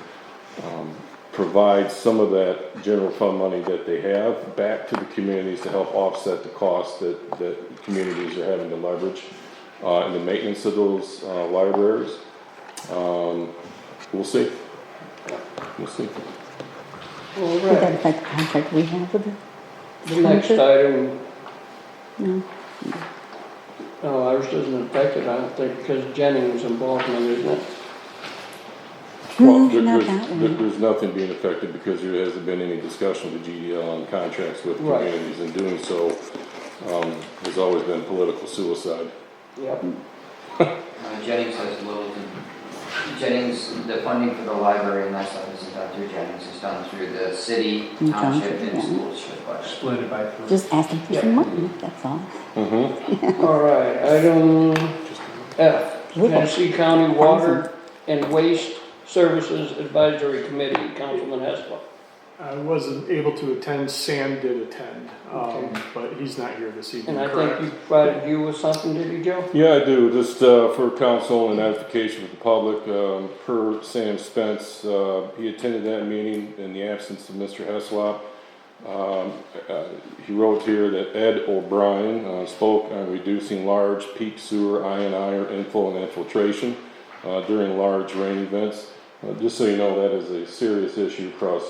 provide some of that general fund money that they have back to the communities to help offset the cost that communities are having to leverage in the maintenance of those libraries. We'll see. We'll see. All Would that right, affect the contract we have with the next item, No. ours doesn't affect it, I don't think, because Jennings' involvement, isn't it? Well, Not that one. there's nothing being affected because there hasn't been any discussion with the GDL on contracts with Right. communities. In doing so, there's always been political suicide. Yep. Jennings has Littleton. Jennings, the funding for the library and that stuff isn't done through Jennings, it's done through the city, And township, township, and yeah. school district budget. Split it by three. Just asking for some money, that's all. All right, item F, Tennessee County Water and Waste Services Advisory Committee, Councilman Heslop. I wasn't able to attend, Sam did attend, Okay. but he's not here this evening, And I correct? think he provided you with something, did he, Joe? Yeah, I do. Just for council and edification with the public, per Sam Spence, he attended that meeting in the absence of Mr. Heslop. He wrote here that Ed O'Brien spoke on reducing large peak sewer I&I or inflow and infiltration during large rain events. Just so you know, that is a serious issue across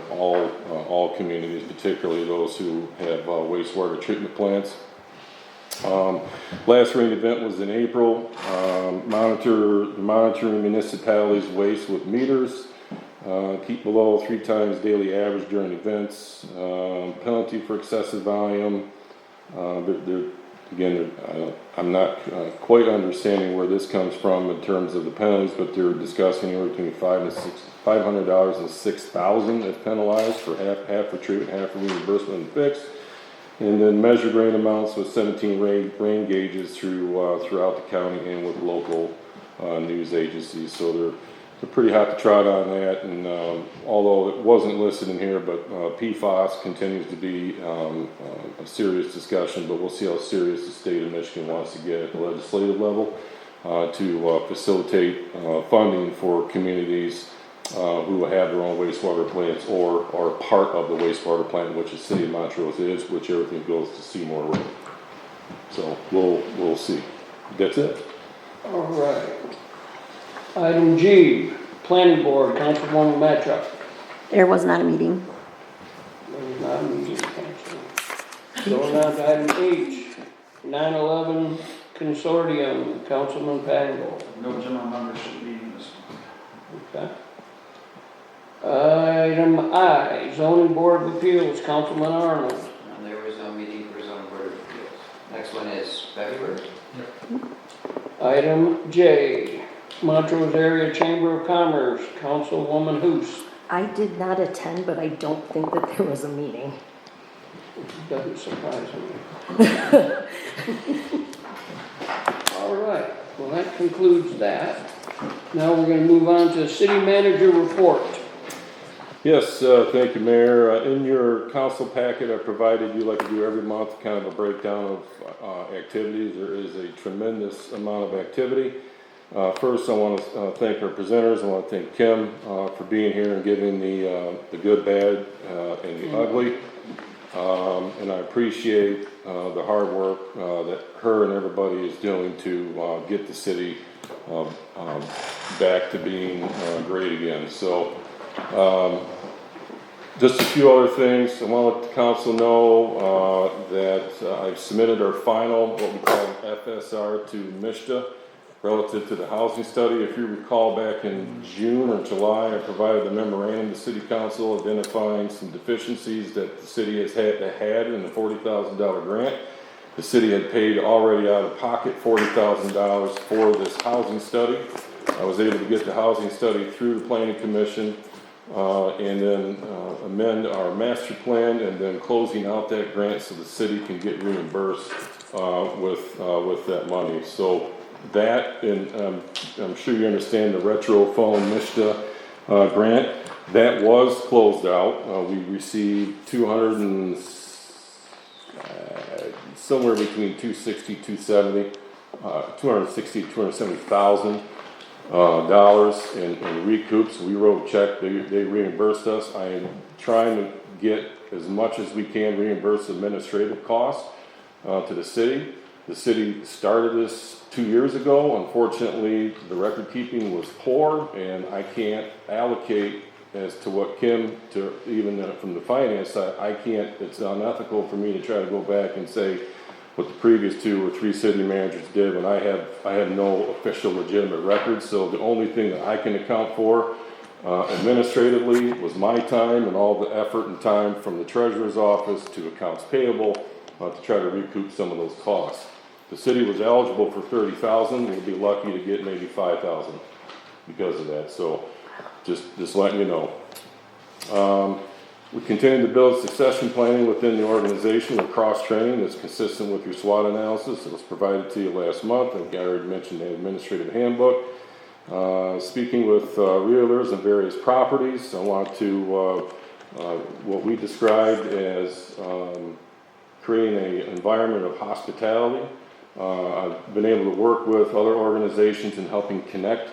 all communities, particularly those who have wastewater treatment plants. Last rain event was in April. Monitoring municipalities' waste with meters. Keep below 3 times daily average during events. Penalty for excessive volume. I'm not quite understanding where this comes from in terms of the penalties, but they're discussing anywhere between $500 and $6,000 if penalized for half for treatment, half for reimbursement and fix. And then measured rain amounts with 17 rain gauges throughout the county and with local news agencies. So they're pretty hot to trot on that. And although it wasn't listed in here, but PFAS continues to be a serious discussion. But we'll see how serious the state of Michigan wants to get at the legislative level to facilitate funding for communities who have their own wastewater plants or are part of the wastewater plant, which the city of Montrose is, which everything goes to Seymour Road. So we'll see. That's it. All right. Item G, Planning Board, Councilwoman Machuk. There was not a meeting. There was not a meeting, Councilman. Going on to item H, 9/11 Consortium, Councilman Pangle. No general membership meeting this month. Okay. Item I, Zoning Board of Appeals, Councilman Arnold. And there was no meeting for zoning board of appeals. Next one is February. Item J, Montrose Area Chamber of Commerce, Councilwoman Hoose. I did not attend, but I don't think that there was a meeting. Doesn't surprise me. All right, well, that concludes that. Now we're gonna move on to City Manager Report. Yes, thank you, Mayor. In your council packet, I provided you, like I do every month, kind of a breakdown of activities. There is a tremendous amount of activity. First, I want to thank our presenters. I want to thank Kim for being here and giving the good, bad, and the ugly. And I appreciate the hard work that her and everybody is doing to get the city back to being great again. So, just a few other things. I want to let the council know that I've submitted our final, what we call FSR, to MISTA relative to the housing study. If you recall, back in June or July, I provided a memorandum to City Council identifying some deficiencies that the city has had in the $40,000 grant. The city had paid already out of pocket $40,000 for this housing study. I was able to get the housing study through the Planning Commission and then amend our master plan and then closing out that grant so the city can get reimbursed with that money. So that, and I'm sure you understand the retro phone MISTA grant, that was closed out. We received somewhere between 260, 270, 260, $270,000 in recoups. We wrote a check, they reimbursed us. I am trying to get as much as we can reimbursed administrative costs to the city. The city started this 2 years ago. Unfortunately, the record keeping was poor, and I can't allocate as to what Kim, to even from the finance side, I can't, it's unethical for me to try to go back and say what the previous 2 or 3 city managers did when I have no official legitimate records. So the only thing that I can account for Administratively, it was my time and all the effort and time from the treasurer's office to accounts payable to try to recoup some of those costs. The city was eligible for 30,000. We'll be lucky to get maybe 5,000 because of that. So just letting you know. We continue to build succession planning within the organization with cross-training that's consistent with your SWOT analysis that was provided to you last month. I already mentioned the administrative handbook. Speaking with realtors and various properties, I want to, what we described as creating an environment of hospitality. I've been able to work with other organizations in helping connect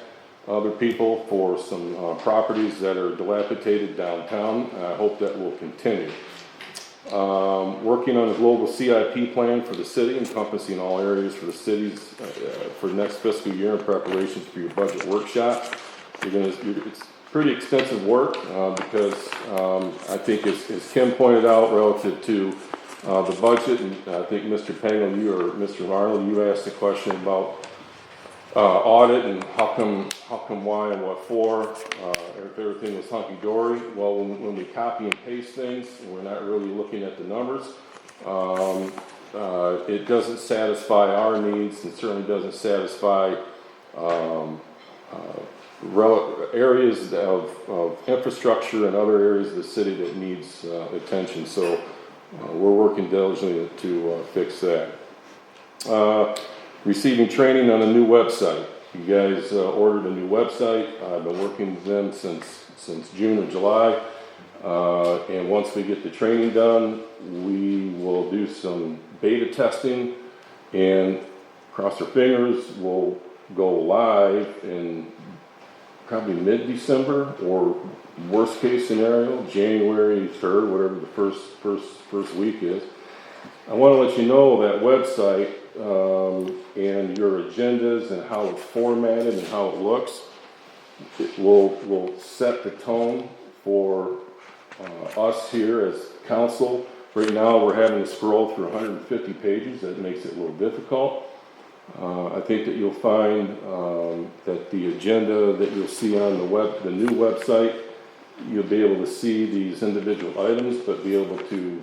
other people for some properties that are dilapidated downtown. I hope that will continue. Working on a global CIP plan for the city, encompassing all areas for the cities for next fiscal year in preparations for your budget workshop. It's pretty extensive work because I think as Kim pointed out relative to the budget, and I think Mr. Pangle, you or Mr. Arnold, you asked a question about audit and how come, why, and what for, if everything was hunky-dory. Well, when we copy and paste things and we're not really looking at the numbers, it doesn't satisfy our needs and certainly doesn't satisfy areas of infrastructure and other areas of the city that needs attention. So we're working diligently to fix that. Receiving training on a new website. You guys ordered a new website. I've been working with them since June or July. And once we get the training done, we will do some beta testing and cross our fingers, we'll go live in probably mid-December or worst case scenario, January 3rd, whatever the first week is. I want to let you know that website and your agendas and how it's formatted and how it looks, it will set the tone for us here as council. Right now we're having to scroll through 150 pages. That makes it a little difficult. I think that you'll find that the agenda that you'll see on the new website, you'll be able to see these individual items, but be able to,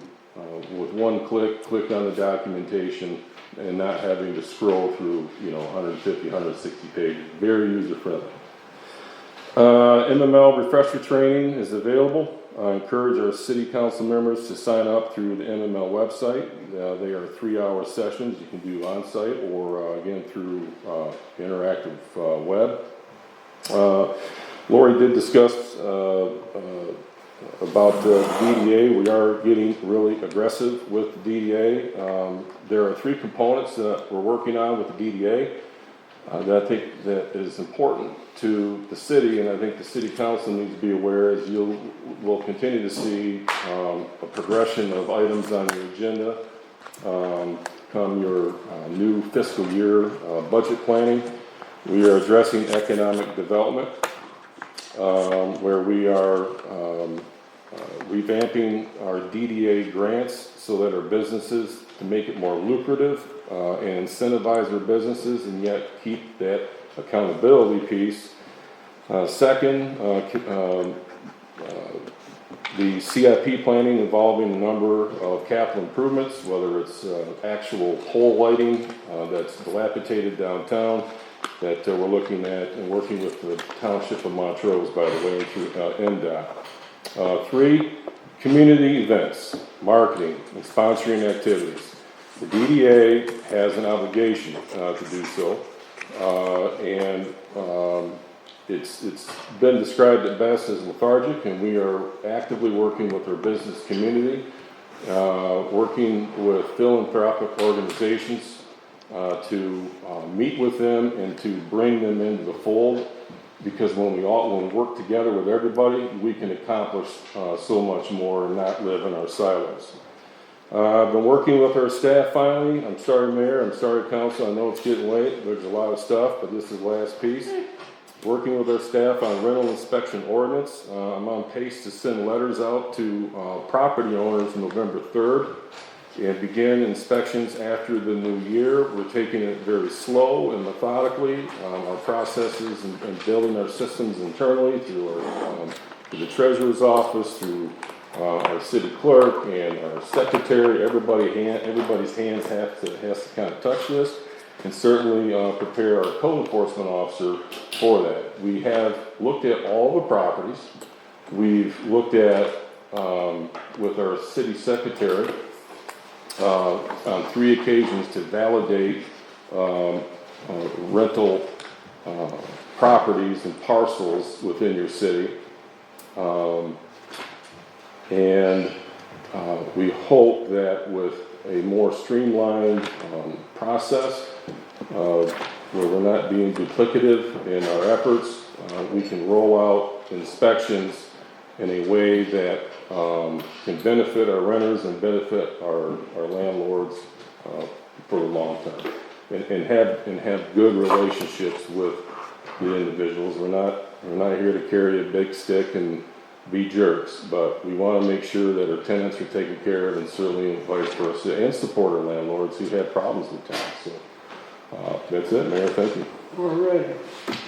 with one click on the documentation and not having to scroll through, 150, 160 pages. Very user-friendly. MML refresher training is available. I encourage our city council members to sign up through the MML website. They are 3-hour sessions. You can do on-site or, again, through interactive web. Lori did discuss about the DDA. We are getting really aggressive with the DDA. There are 3 components that we're working on with the DDA that I think that is important to the city, and I think the city council needs to be aware as we'll continue to see a progression of items on your agenda come your new fiscal year budget planning. We are addressing economic development where we are revamping our DDA grants so that our businesses, to make it more lucrative and incentivize our businesses and yet keep that accountability piece. Second, the CIP planning involving a number of capital improvements, whether it's actual pole lighting that's dilapidated downtown that we're looking at and working with the township of Montrose, by the way, through NDOT. 3, community events, marketing, and sponsoring activities. The DDA has an obligation to do so, and it's been described at best as lethargic, and we are actively working with our business community, working with philanthropic organizations to meet with them and to bring them into the fold, because when we work together with everybody, we can accomplish so much more and not live in our silos. I've been working with our staff finally. I'm sorry, Mayor, I'm sorry, Council, I know it's getting late, there's a lot of stuff, but this is the last piece. Working with our staff on rental inspection ordinance. I'm on pace to send letters out to property owners November 3rd. and begin inspections after the new year. We're taking it very slow and methodically. Our processes and building our systems internally through the treasurer's office, through our city clerk and our secretary. Everybody's hands has to kind of touch this, and certainly prepare our code enforcement officer for that. We have looked at all the properties. We've looked at with our city secretary on 3 occasions to validate rental properties and parcels within your city. And we hope that with a more streamlined process, where we're not being duplicative in our efforts, we can roll out inspections in a way that can benefit our renters and benefit our landlords for the long term, and have good relationships with the individuals. We're not here to carry a big stick and be jerks, but we want to make sure that our tenants are taken care of, and certainly vice versa, and support our landlords who have problems with tenants. So that's it, Mayor. Thank you. All right.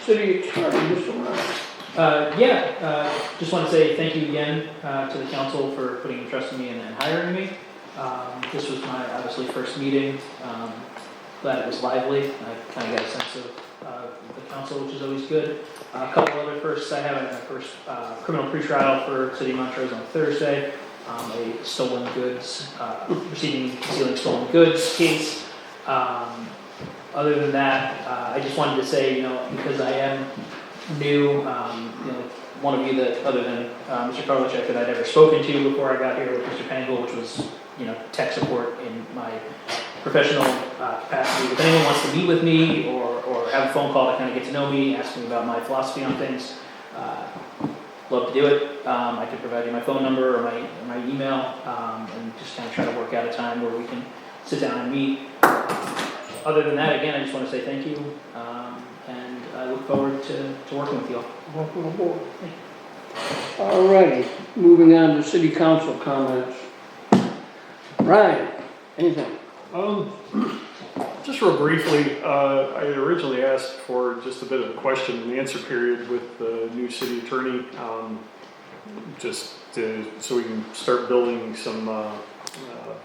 City Attorney, Mr. Ryan. Just want to say thank you again to the council for putting the trust in me and hiring me. This was my obviously first meeting. Glad it was lively. I kind of got a sense of the council, which is always good. A couple other firsts I have. My first criminal pretrial for City of Montrose on Thursday. A stolen goods, concealing stolen goods case. Other than that, I just wanted to say, because I am new, one of you that, other than Mr. Karlichek, that I'd ever spoken to before I got here with Mr. Pangle, which was, tech support in my professional capacity. If anyone wants to meet with me or have a phone call to kind of get to know me, ask me about my philosophy on things, love to do it. I could provide you my phone number or my email, and just kind of try to work out a time where we can sit down and meet. Other than that, again, I just want to say thank you, and I look forward to working with you all. Welcome aboard. All righty, moving on to city council comments. Ryan, anything? Just real briefly, I had originally asked for just a bit of a question and answer period with the new city attorney, so we can start building some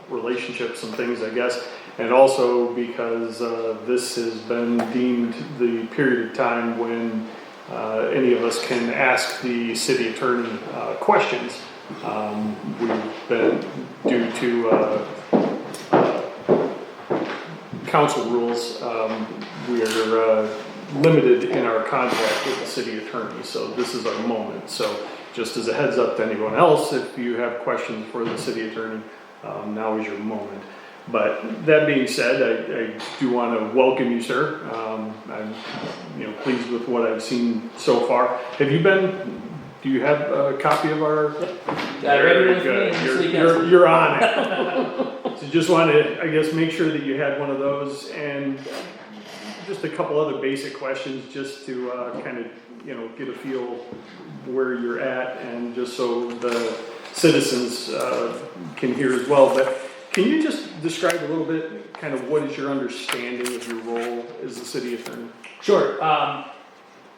relationships and things, I guess. And also because this has been deemed the period of time when any of us can ask the city attorney questions. We've been, due to council rules, we are limited in our contact with the city attorney, so this is our moment. So just as a heads up to anyone else, if you have questions for the city attorney, now is your moment. But that being said, I do want to welcome you, sir. I'm pleased with what I've seen so far. Do you have a copy of our? Very good. You're on it. So just want to, I guess, make sure that you had one of those, and just a couple other basic questions just to kind of get a feel where you're at, and just so the citizens can hear as well. But can you just describe a little bit, kind of what is your understanding of your role as the city attorney? Sure.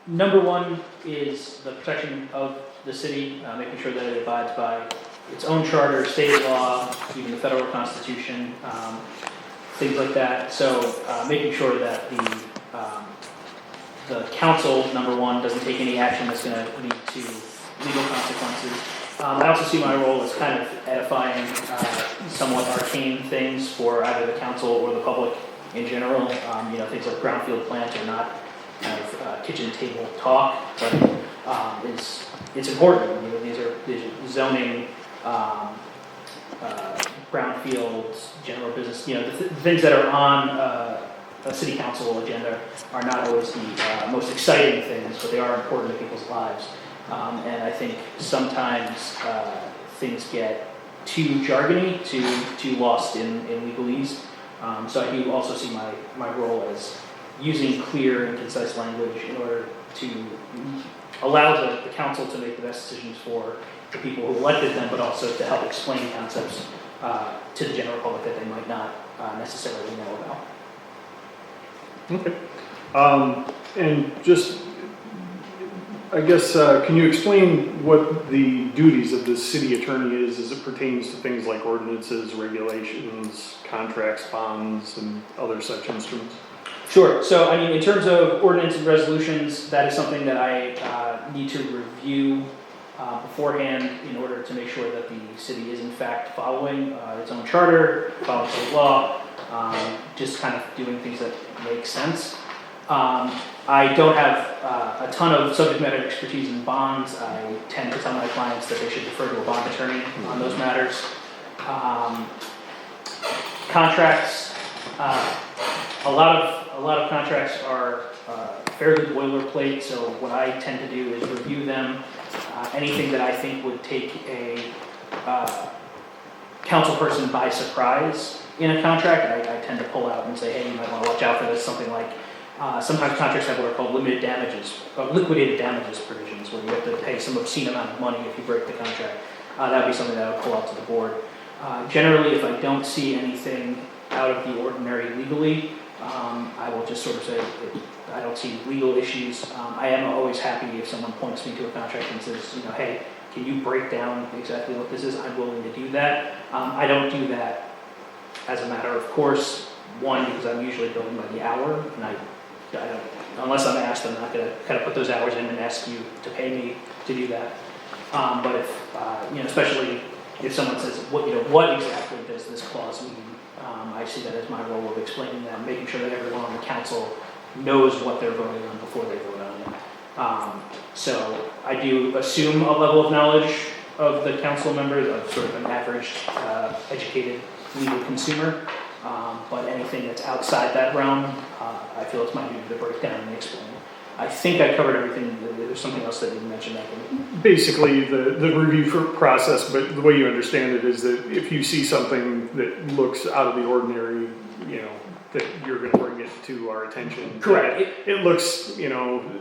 Number one is the protection of the city, making sure that it abides by its own charter, state law, even the federal constitution, things like that. So making sure that the council, number one, doesn't take any action that's going to lead to legal consequences. I also see my role as kind of edifying somewhat arcane things for either the council or the public in general. Things like Brownfield plant are not kind of kitchen table talk, but it's important. These are zoning, brownfields, general business. The things that are on a city council agenda are not always the most exciting things, but they are important to people's lives. And I think sometimes things get too jargony, too lost in legalese. So I do also see my role as using clear and concise language in order to allow the council to make the best decisions for the people who elected them, but also to help explain concepts to the general public that they might not necessarily know about. Okay. And just, I guess, can you explain what the duties of the city attorney is as it pertains to things like ordinances, regulations, contracts, bonds, and other such instruments? Sure. So, I mean, in terms of ordinance and resolutions, that is something that I need to review beforehand in order to make sure that the city is in fact following its own charter, following state law, just kind of doing things that make sense. I don't have a ton of subject matter expertise in bonds. I tend to tell my clients that they should defer to a bond attorney on those matters. Contracts, a lot of contracts are fairly boilerplate, so what I tend to do is review them. Anything that I think would take a council person by surprise in a contract, I tend to pull out and say, hey, you might want to watch out for this. Something like, sometimes contracts have what are called liquidated damages provisions, where you have to pay some obscene amount of money if you break the contract. That would be something that I would pull out to the board. Generally, if I don't see anything out of the ordinary legally, I will just sort of say, I don't see legal issues. I am always happy if someone points me to a contract and says, hey, can you break down exactly what this is? I'm willing to do that. I don't do that as a matter of course. One, because I'm usually billing by the hour, and I don't, unless I'm asked, I'm not going to kind of put those hours in and ask you to pay me to do that. But if, especially if someone says, what exactly does this clause mean? I see that as my role of explaining that, making sure that everyone on the council knows what they're voting on before they vote on it. So I do assume a level of knowledge of the council members, of sort of an average educated legal consumer. But anything that's outside that realm, I feel it's my duty to break down and explain. I think I covered everything. There's something else that you mentioned. Basically, the review process, but the way you understand it is that if you see something that looks out of the ordinary, that you're going to bring it to our attention. Correct. It looks,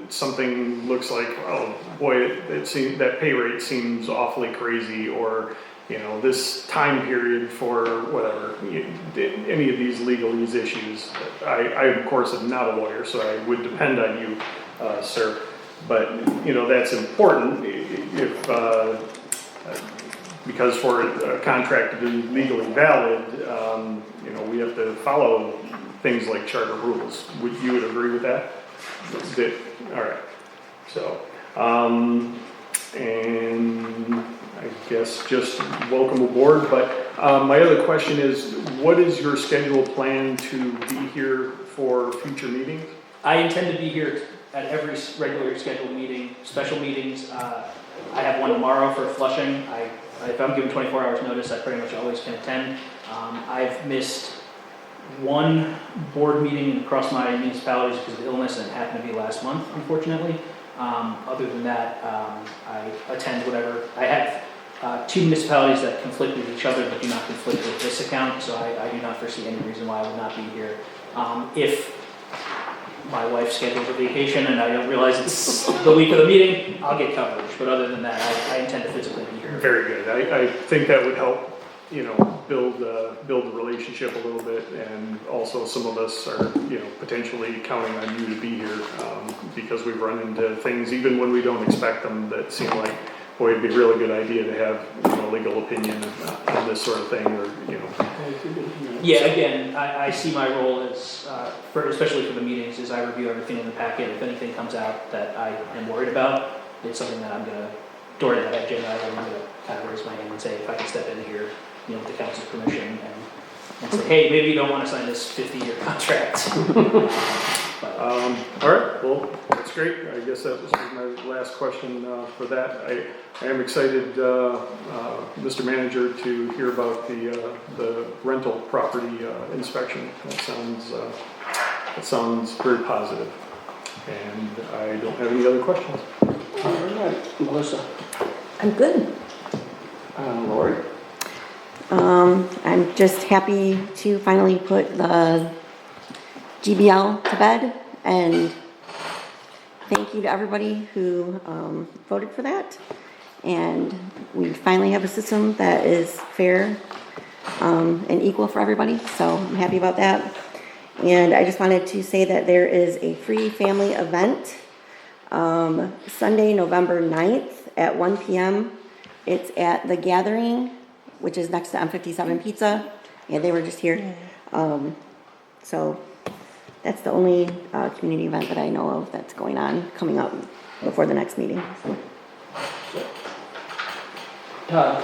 something looks like, oh boy, that pay rate seems awfully crazy, or this time period for whatever, any of these legalese issues. I of course am not a lawyer, so I would depend on you, sir. But that's important if because for a contract to be legally valid, we have to follow things like charter rules. Would you agree with that? All right. So, and I guess just welcome aboard. But my other question is, what is your scheduled plan to be here for future meetings? I intend to be here at every regular scheduled meeting, special meetings. I have one tomorrow for Flushing. If I'm given 24 hours notice, I pretty much always can attend. I've missed one board meeting across my municipalities because of illness, and it happened to be last month, unfortunately. Other than that, I attend whatever. I have two municipalities that conflict with each other but do not conflict with this account, so I do not foresee any reason why I would not be here. If my wife schedules a vacation and I don't realize it's the week of the meeting, I'll get coverage. But other than that, I intend to physically be here. Very good. I think that would help, build the relationship a little bit, and also some of us are, potentially counting on you to be here because we've run into things even when we don't expect them that seem like, boy, it'd be a really good idea to have a legal opinion on this sort of thing, or Yeah, again, I see my role as, especially for the meetings, is I review everything in the packet. If anything comes out that I am worried about, it's something that I'm going to, during that agenda, I'm going to kind of raise my hand and say, if I can step in here, with the council's permission, and say, hey, maybe you don't want to sign this 50-year contract. All right, well, that's great. I guess that was my last question for that. I am excited, Mr. Manager, to hear about the rental property inspection. That sounds very positive. And I don't have any other questions. All right, Melissa. I'm good. Lori. I'm just happy to finally put the GBL to bed, and thank you to everybody who voted for that. And we finally have a system that is fair and equal for everybody, so I'm happy about that. And I just wanted to say that there is a free family event, Sunday, November 9th at 1 p.m. It's at The Gathering, which is next to M57 Pizza, and they were just here. So that's the only community event that I know of that's going on, coming up before the next meeting. Todd?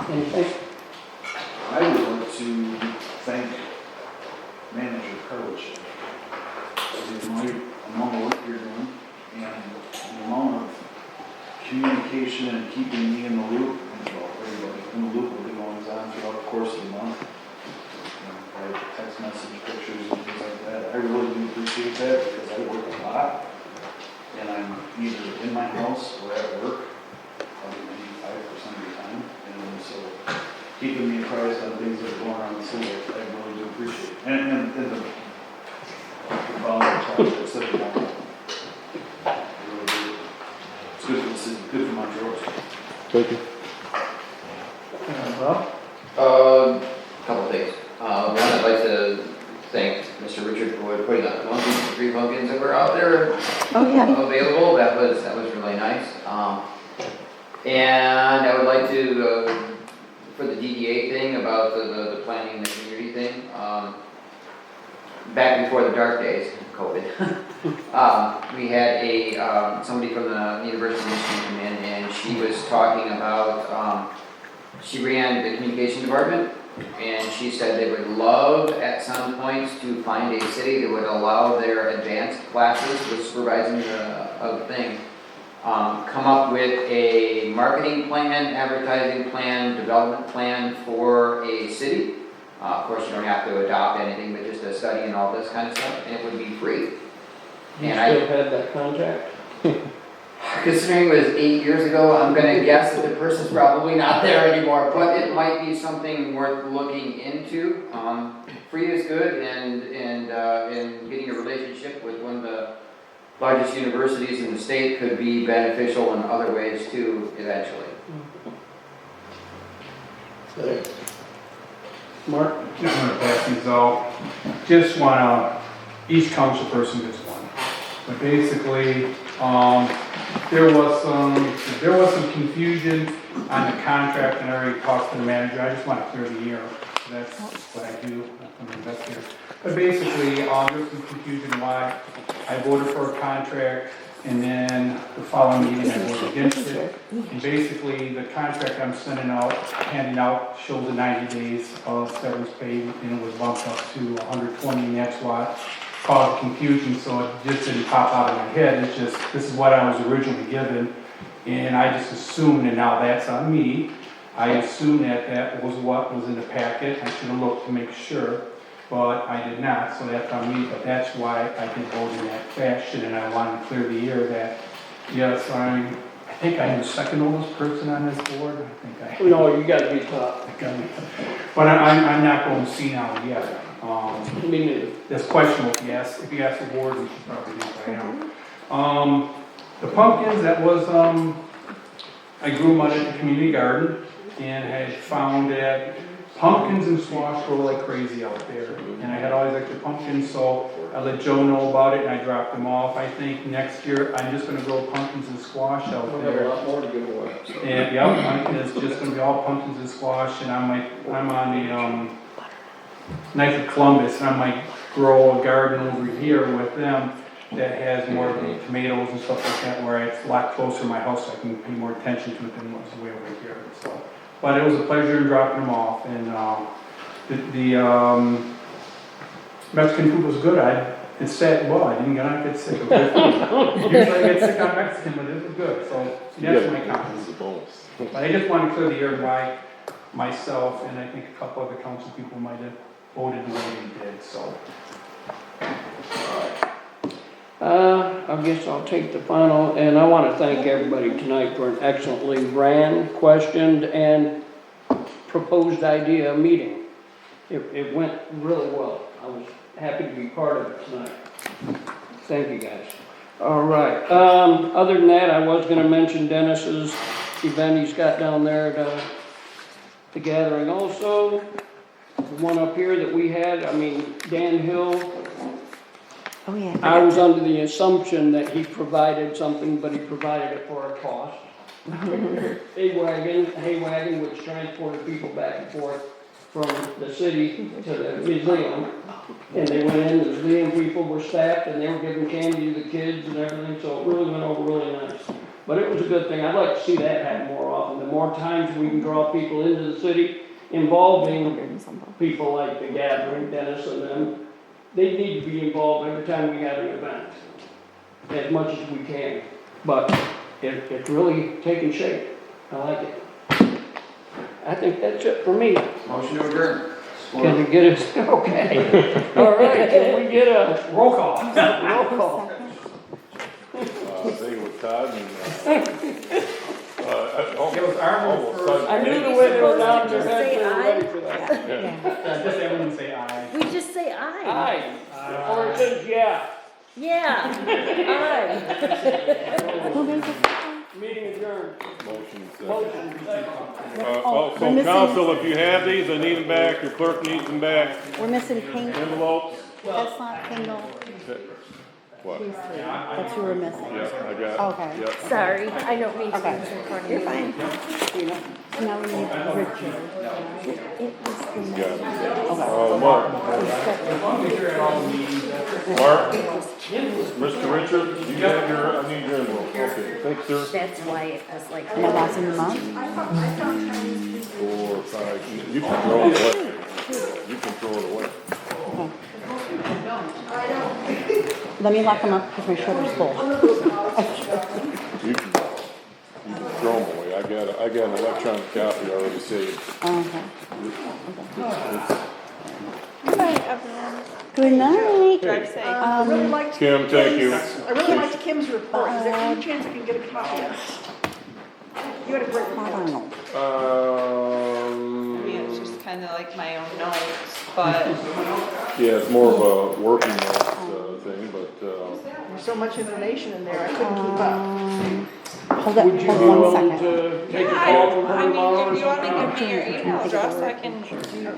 Anything? I would like to thank Manager Carlich for the amount of work you're doing and the amount of communication and keeping me in the loop, and everybody in the loop of what goes on throughout the course of the month. By text message, pictures, and things like that. I really do appreciate that because I work a lot and I'm either in my house or at work, probably 95% of the time. And so keeping me apprised on things that are going on in the city, I really do appreciate it. And the volunteer chapter, it's such a long time. It's good for the city, good for Montrose. Thank you. Bob? Couple things. One, I'd like to thank Mr. Richard for putting up the 3 pumpkins that were out there available. That was really nice. And I would like to, for the DDA thing about the planning and the community thing, back before the dark days, COVID, we had somebody from the University of Michigan come in, and she was talking about, she ran the communication department, and she said they would love at some points to find a city that would allow their advanced classes with supervising the thing, come up with a marketing plan, advertising plan, development plan for a city. Of course, you don't have to adopt anything, but just a study and all this kind of stuff, and it would be free. You still have that contract? Considering it was 8 years ago, I'm gonna guess that the person's probably not there anymore, but it might be something worth looking into. Free is good, and getting a relationship with one of the largest universities in the state could be beneficial in other ways too, eventually. Mark? Just want to pass these out. Just want each council person gets one. But basically, there was some confusion on the contract, and I already talked to the manager. I just want to clear the air. That's what I do. I'm an investigator. But basically, there's some confusion why I voted for a contract, and then the following meeting I voted against it. And basically, the contract I'm handing out, shows the 90 days of severance pay, and it was bumped up to 120, and that's what caused confusion, so it just didn't pop out of my head. It's just, this is what I was originally given, and I just assumed, and now that's on me, I assumed that was what was in the packet. I should have looked to make sure, but I did not, so that's on me. But that's why I did vote in that fashion, and I wanted to clear the air that, yes, I think I'm the second oldest person on this board. No, you gotta be top. But I'm not going to see now yet. Me neither. That's questionable if you ask the board, we should probably do it right now. The pumpkins, that was, I grew them out at the community garden, and had found that pumpkins and squash grow like crazy out there. And I had always liked the pumpkins, so I let Joe know about it, and I dropped them off. I think next year, I'm just gonna grow pumpkins and squash out We'll have there. a lot more to give away. And, yeah, it's just gonna be all pumpkins and squash, and I'm on the, Knife of Columbus, and I might grow a garden over here with them that has more of the tomatoes and stuff like that, where it's a lot closer to my house, so I can pay more attention to it than what's way over here, so. But it was a pleasure dropping them off, and, the Mexican food was good. It's sad, well, I didn't get sick of good food. Usually I get sick on Mexican, but it was good, so that's my comment. But I just wanted to clear the air why myself, and I think a couple other council people might have voted the way they did, so. I guess I'll take the final, and I want to thank everybody tonight for an excellently ran, questioned, and proposed idea meeting. It went really well. I was happy to be part of it tonight. Thank you, guys. All right. Other than that, I was going to mention Dennis's event he's got down there at the gathering also. The one up here that we had, I mean, Dan Hill, Oh, yeah. I was under the assumption that he provided something, but he provided it for a cost. Hay wagon, which transported people back and forth from the city to the museum. And they went in, the museum people were staffed, and they were giving candy to the kids and everything, so it really went over really nice. But it was a good thing. I'd like to see that happen more often. The more times we can draw people into the city involving people like the gathering, Dennis and them, they need to be involved every time we have an event, as much as we can. But it's really taking shape. I like it. I think that's it for me. Motion to adjourn. Can we get it? Okay. All right, can we get a roll call? Roll call. They were Todd and, It was Arnold first. I knew the way they were down their heads, they were Say ready for that. Just everyone say aye. We just say aye. Aye. Or it says yeah. Yeah, aye. Who made it? Meeting adjourned. motion second. Motion second. we're So missing- council, if you have these, I need them back, your clerk needs them back, We're missing Pink. envelopes. That's not Pangle. What? That's who we're missing. Yeah, I got it. Okay. Yep. Sorry, I don't mean to Okay. use recording. You're fine. Now we need Richard. It was the. Got it. Okay. Mark. Mark, It's Mr. Richard, you have your, I need your envelope. Okay, thanks, sir. That's why it was like. Am I passing them out? 4, 5, you can throw it away. You can throw it away. Let me lock them up because my shoulder's full. You can throw them away. I got an electronic copy already saved. Okay. Good night, everyone. Good night. Drive safe. I really liked Kim, thank you. I really liked Kim's report. Is there any chance I can get a copy of it? You had a great report. Arnold. I mean, it's just kind of like my own notes, but Yeah, it's more of a working notes thing, but, There's so much information in there, I couldn't keep up. Hold up, Would you be hold one willing second. to take a call from her I tomorrow or mean, if you want to something? give me your email address, I can do email.